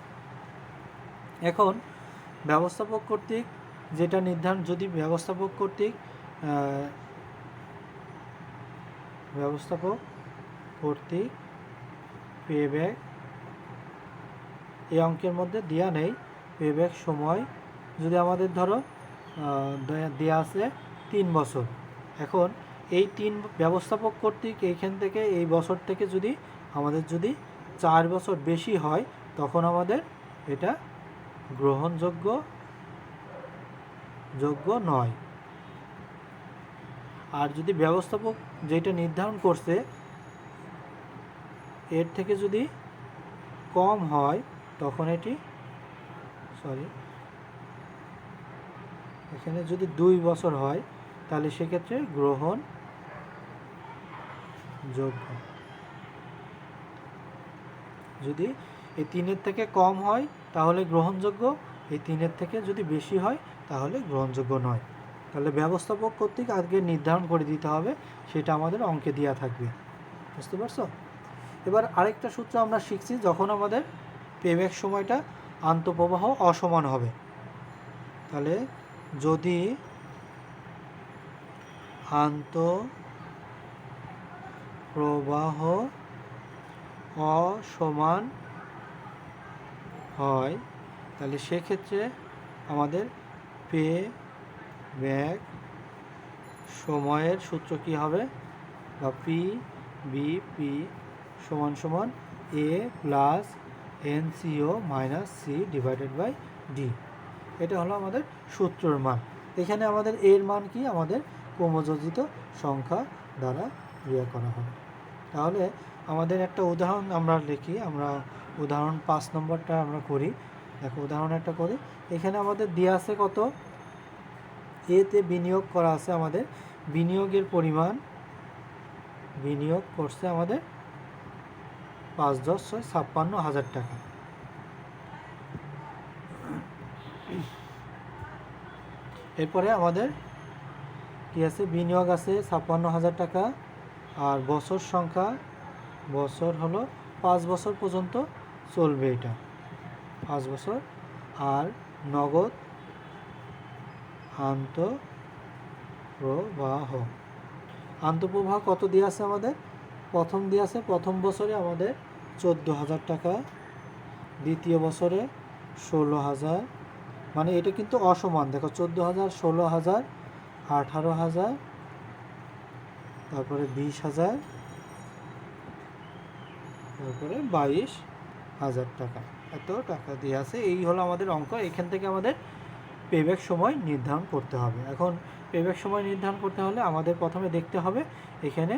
এখন ব্যবস্থাপক কর্তৃক যেটা নির্ধারণ, যদি ব্যবস্থাপক কর্তৃক পেব্যাক এই অঙ্কের মধ্যে দেওয়া নেই, পেব্যাক সময় যদি আমাদের ধরো দেওয়া আছে 3 বছর। এখন এই 3 ব্যবস্থাপক কর্তৃক এইখান থেকে এই বছর থেকে যদি আমাদের যদি 4 বছর বেশি হয়, তখন আমাদের এটা গ্রহণযোগ্য নয়। আর যদি ব্যবস্থাপক যেটা নির্ধারণ করছে এর থেকে যদি কম হয়, তখন এটি এখানে যদি 2 বছর হয়, তাহলে সেক্ষেত্রে গ্রহণযোগ্য। যদি এই 3-এর থেকে কম হয় তাহলে গ্রহণযোগ্য, এই 3-এর থেকে যদি বেশি হয় তাহলে গ্রহণযোগ্য নয়। তাহলে ব্যবস্থাপক কর্তৃক আগে নির্ধারণ করে দিতে হবে, সেটা আমাদের অঙ্কে দেওয়া থাকবে। বুঝতে পারছো? এবার আরেকটা সূত্র আমরা শিখছি, যখন আমাদের পেব্যাক সময়টা আন্তঃপ্রবাহ অসমান হবে। তাহলে যদি আন্তঃপ্রবাহ অসমান হয়, তাহলে সেক্ষেত্রে আমাদের পেব্যাক সময়ের সূত্র কী হবে? বা PBP = A + NCO - C/D। এটা হলো আমাদের সূত্রের মান। এখানে আমাদের এর মান কি? আমাদের ক্রমযোজিত সংখ্যা দ্বারা ইয়ে করা হবে। তাহলে আমাদের একটা উদাহরণ আমরা লিখি, আমরা উদাহরণ 5 নম্বরটা আমরা করি। দেখো উদাহরণ একটা করি। এখানে আমাদের দেওয়া আছে কত? এতে বিনিয়োগ করা আছে আমাদের, বিনিয়োগের পরিমাণ বিনিয়োগ করছে আমাদের 5 × 10 = 56,000 টাকা। এরপরে আমাদের কি আছে? বিনিয়োগ আছে 56,000 টাকা, আর বছর সংখ্যা, বছর হলো 5 বছর পর্যন্ত চলবে, এটা 5 বছর। আর নগদ আন্তঃপ্রবাহ কত দিয়ে আছে আমাদের? প্রথম দিয়ে আছে, প্রথম বছরে আমাদের 14,000 টাকা, দ্বিতীয় বছরে 16,000। মানে এটা কিন্তু অসমান। দেখো 14,000, 16,000, 18,000, তারপরে 20,000, তারপরে 22,000 টাকা। এত টাকা দিয়ে আছে। এই হলো আমাদের অঙ্ক। এখান থেকে আমাদের পেব্যাক সময় নির্ধারণ করতে হবে। এখন পেব্যাক সময় নির্ধারণ করতে হলে আমাদের প্রথমে দেখতে হবে এখানে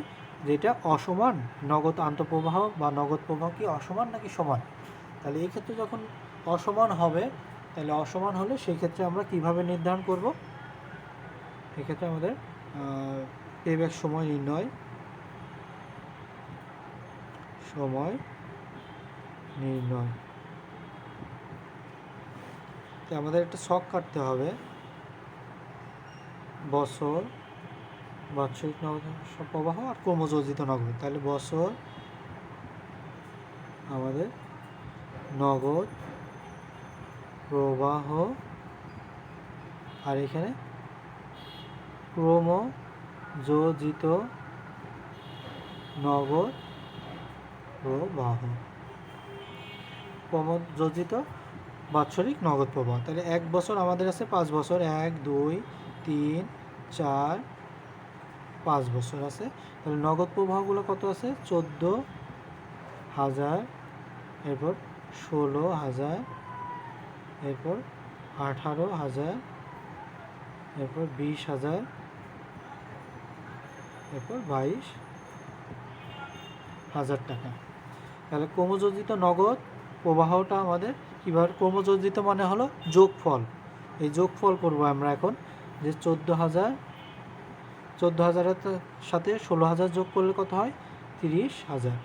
যেটা অসমান নগদ আন্তঃপ্রবাহ বা নগদ প্রবাহ কি অসমান নাকি সমান। তাহলে এই ক্ষেত্রে যখন অসমান হবে, তাহলে অসমান হলে সেই ক্ষেত্রে আমরা কিভাবে নির্ধারণ করব? এক্ষেত্রে আমাদের পেব্যাক সময় নির্ণয় আমাদের একটা ছক কাটতে হবে। বছর বাৎসরিক নগদ প্রবাহ আর ক্রমযোজিত নগদ, তাহলে বছর আমাদের নগদ প্রবাহ আর এখানে ক্রমযোজিত নগদ প্রবাহ, ক্রমযোজিত বাৎসরিক নগদ প্রবাহ। তাহলে এক বছর আমাদের আছে 5 বছর, 1 2 3 4 5 বছর আছে। তাহলে নগদ প্রবাহগুলো কত আছে? 14,000, এরপর 16,000, এরপর 18,000, এরপর 20,000, এরপর 22,000 টাকা। তাহলে ক্রমযোজিত নগদ প্রবাহটা আমাদের কীভাবে? ক্রমযোজিত মানে হলো যোগফল। এই যোগফল করব আমরা এখন, যে 14,000 সাথে 16,000 যোগ করলে কত হয়? 30,000।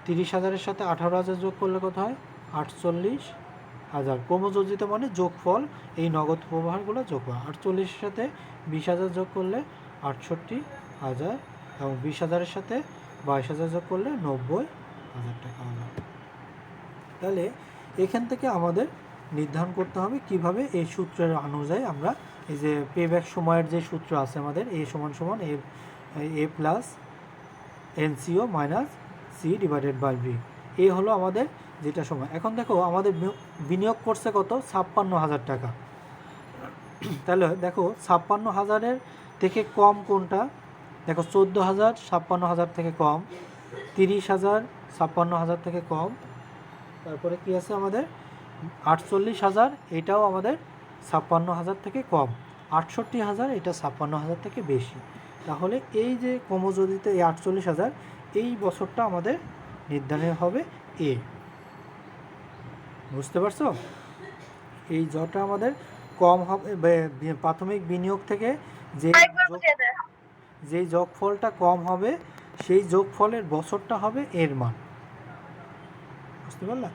30,000-এর সাথে 18,000 যোগ করলে কত হয়? 48,000। ক্রমযোজিত মানে যোগফল, এই নগদ প্রবাহগুলো যোগ হয়। 48-এর সাথে 20,000 যোগ করলে 68,000, এবং 20,000-এর সাথে 22,000 যোগ করলে 90,000 টাকা হলো। তাহলে এখান থেকে আমাদের নির্ধারণ করতে হবে কিভাবে এই সূত্রের অনুযায়ী আমরা এই যে পেব্যাক সময়ের যে সূত্র আছে আমাদের, এ সমান সমান A plus NCO minus C divided by B, A হলো আমাদের যেটা সময়। এখন দেখো আমাদের বিনিয়োগ করছে কত? 56,000 টাকা। তাহলে দেখো 56,000-এর থেকে কম কোনটা? দেখো 14,000 56,000 থেকে কম, 30,000 56,000 থেকে কম, তারপরে কি আছে আমাদের 48,000, এটাও আমাদের 56,000 থেকে কম, 68,000 এটা 56,000 থেকে বেশি। তাহলে এই যে ক্রমযোজিত এই 48,000, এই বছরটা আমাদের নির্ধারণ হবে এ। বুঝতে পারছো? এই যটা আমাদের কম হবে, প্রাথমিক বিনিয়োগ থেকে যেই যোগফলটা কম হবে সেই যোগফলের বছরটা হবে এর মান। বুঝতে পারলাম?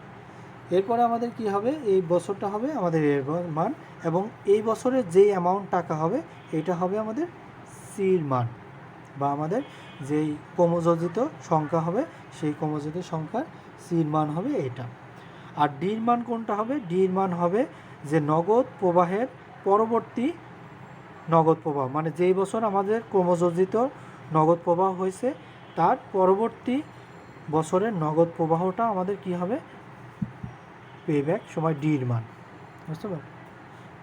এরপরে আমাদের কি হবে? এই বছরটা হবে আমাদের এর মান, এবং এই বছরের যেই অ্যামাউন্ট টাকা হবে এটা হবে আমাদের সির মান, বা আমাদের যেই ক্রমযোজিত সংখ্যা হবে সেই ক্রমযোজিত সংখ্যার সির মান হবে এটা। আর ডির মান কোনটা হবে? ডির মান হবে যে নগদ প্রবাহের পরবর্তী নগদ প্রবাহ, মানে যেই বছর আমাদের ক্রমযোজিত নগদ প্রবাহ হয়েছে তার পরবর্তী বছরের নগদ প্রবাহটা আমাদের কি হবে? পেব্যাক সময় ডির মান।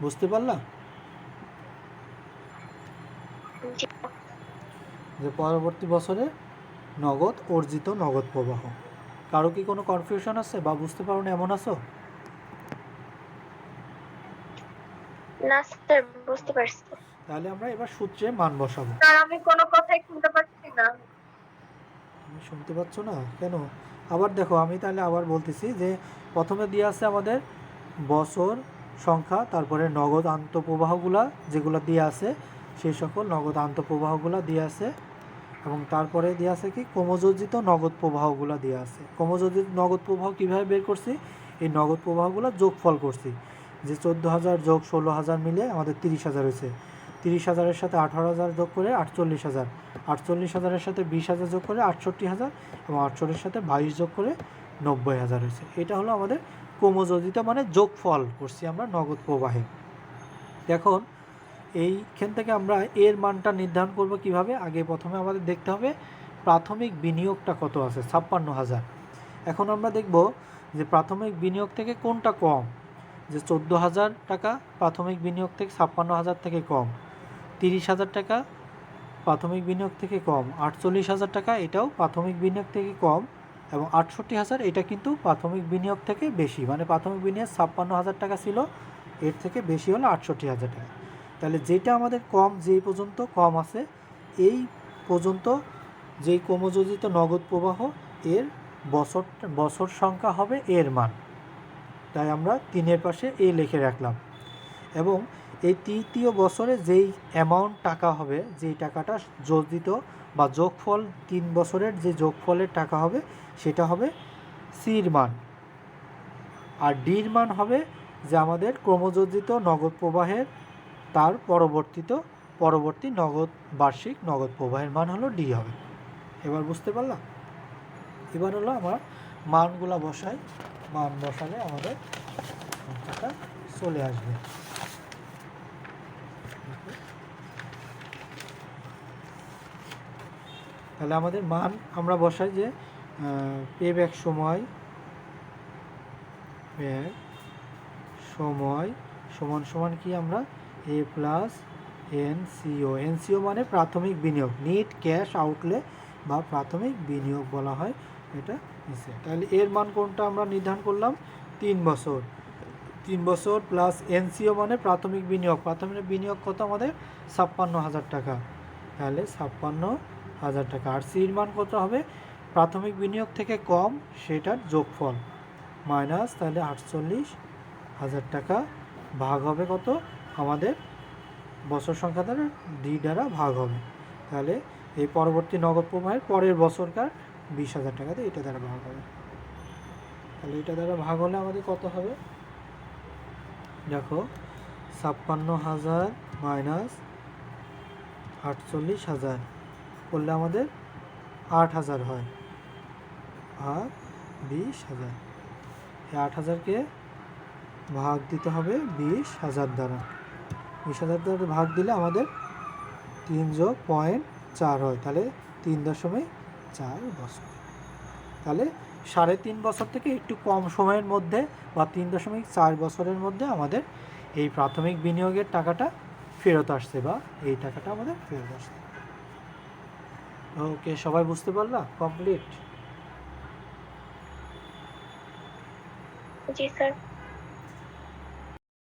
বুঝতে পারলাম? যে পরবর্তী বছরে নগদ অর্জিত নগদ প্রবাহ। কারো কি কোনো কনফিউশন আছে বা বুঝতে পারো না এমন আছো? না স্যার, বুঝতে পারছি। তাহলে আমরা এবার সূত্রে মান বসাবো। স্যার আমি কোনো কথাই শুনতে পাচ্ছি না। তুমি শুনতে পাচ্ছ না কেন? আবার দেখো, আমি তাহলে আবার বলতেছি যে প্রথমে দিয়ে আছে আমাদের বছর সংখ্যা, তারপরে নগদ আন্তঃপ্রবাহগুলা যেগুলো দিয়ে আছে সেই সকল নগদ আন্তঃপ্রবাহগুলো দিয়ে আছে, এবং তারপরে দিয়ে আছে কি ক্রমযোজিত নগদ প্রবাহগুলো দিয়ে আছে। ক্রমযোজিত নগদ প্রবাহ কীভাবে বের করছি? এই নগদ প্রবাহগুলো যোগফল করছি, যে 14,000 যোগ 16,000 মিলে আমাদের 30,000 হয়েছে। 30,000-এর সাথে 18,000 যোগ করে 48,000, 48,000-এর সাথে 20,000 যোগ করে 68,000, এবং 68-এর সাথে 22 যোগ করে 90,000 হয়েছে। এটা হলো আমাদের ক্রমযোজিত মানে যোগফল করছি আমরা নগদ প্রবাহে। এখন এইখান থেকে আমরা এর মানটা নির্ধারণ করব কিভাবে? আগে প্রথমে আমাদের দেখতে হবে প্রাথমিক বিনিয়োগটা কত আছে, 56,000। এখন আমরা দেখব যে প্রাথমিক বিনিয়োগ থেকে কোনটা কম, যে 14,000 টাকা প্রাথমিক বিনিয়োগ থেকে 56,000 থেকে কম, 30,000 টাকা প্রাথমিক বিনিয়োগ থেকে কম, 48,000 টাকা এটাও প্রাথমিক বিনিয়োগ থেকে কম, এবং 68,000 এটা কিন্তু প্রাথমিক বিনিয়োগ থেকে বেশি, মানে প্রাথমিক বিনিয়োগ 56,000 টাকা ছিল, এর থেকে বেশি হলো 68,000 টাকা। তাহলে যেটা আমাদের কম, যেই পর্যন্ত কম আছে এই পর্যন্ত যেই ক্রমযোজিত নগদ প্রবাহ এর বছর সংখ্যা হবে এর মান। তাই আমরা 3-এর পাশে এ লিখে রাখলাম। এবং এই তৃতীয় বছরে যেই অ্যামাউন্ট টাকা হবে, যেই টাকাটা যোজিত বা যোগফল 3 বছরের যে যোগফলের টাকা হবে সেটা হবে সির মান। আর ডির মান হবে যে আমাদের ক্রমযোজিত নগদ প্রবাহের তার পরবর্তীত পরবর্তী বার্ষিক নগদ প্রবাহের মান হলো ডি হবে। এবার বুঝতে পারলাম? এবার হলো আমরা মানগুলা বসাই, মান বসালে আমাদের সংখ্যাটা চলে আসবে। তাহলে আমাদের মান আমরা বসাই যে পেব্যাক সময় সমান সমান কি আমরা এ প্লাস এনসিও মানে প্রাথমিক বিনিয়োগ, নেট ক্যাশ আউটলে বা প্রাথমিক বিনিয়োগ বলা হয় এটা নিচে। তাহলে এর মান কোনটা আমরা নির্ধারণ করলাম 3 বছর, 3 বছর প্লাস এনসিও মানে প্রাথমিক বিনিয়োগ কত আমাদের 56,000 টাকা, তাহলে 56,000 টাকা। আর সির মান কত হবে প্রাথমিক বিনিয়োগ থেকে কম সেটার যোগফল মাইনাস, তাহলে 48,000 টাকা ভাগ হবে কত আমাদের বছর সংখ্যা দ্বারা ডি দ্বারা ভাগ হবে। তাহলে এই পরবর্তী নগদ প্রবাহের পরের বছরকার 20,000 টাকাতে এটা দ্বারা ভাগ হবে। তাহলে এটা দ্বারা ভাগ হলে আমাদের কত হবে দেখো 56,000 মাইনাস 48,000 করলে আমাদের 8,000 হয়, আর 20,000। এই 8,000কে ভাগ দিতে হবে 20,000 দ্বারা, 20,000 দ্বারা ভাগ দিলে আমাদের 3.4 হয়, তাহলে 3.4 বছর। তাহলে 3.5 বছর থেকে একটু কম সময়ের মধ্যে বা 3.4 বছরের মধ্যে আমাদের এই প্রাথমিক বিনিয়োগের টাকাটা ফেরত আসছে, বা এই টাকাটা আমাদের ফেরত আসছে। ওকে, সবাই বুঝতে পারলা? কমপ্লিট? জি স্যার।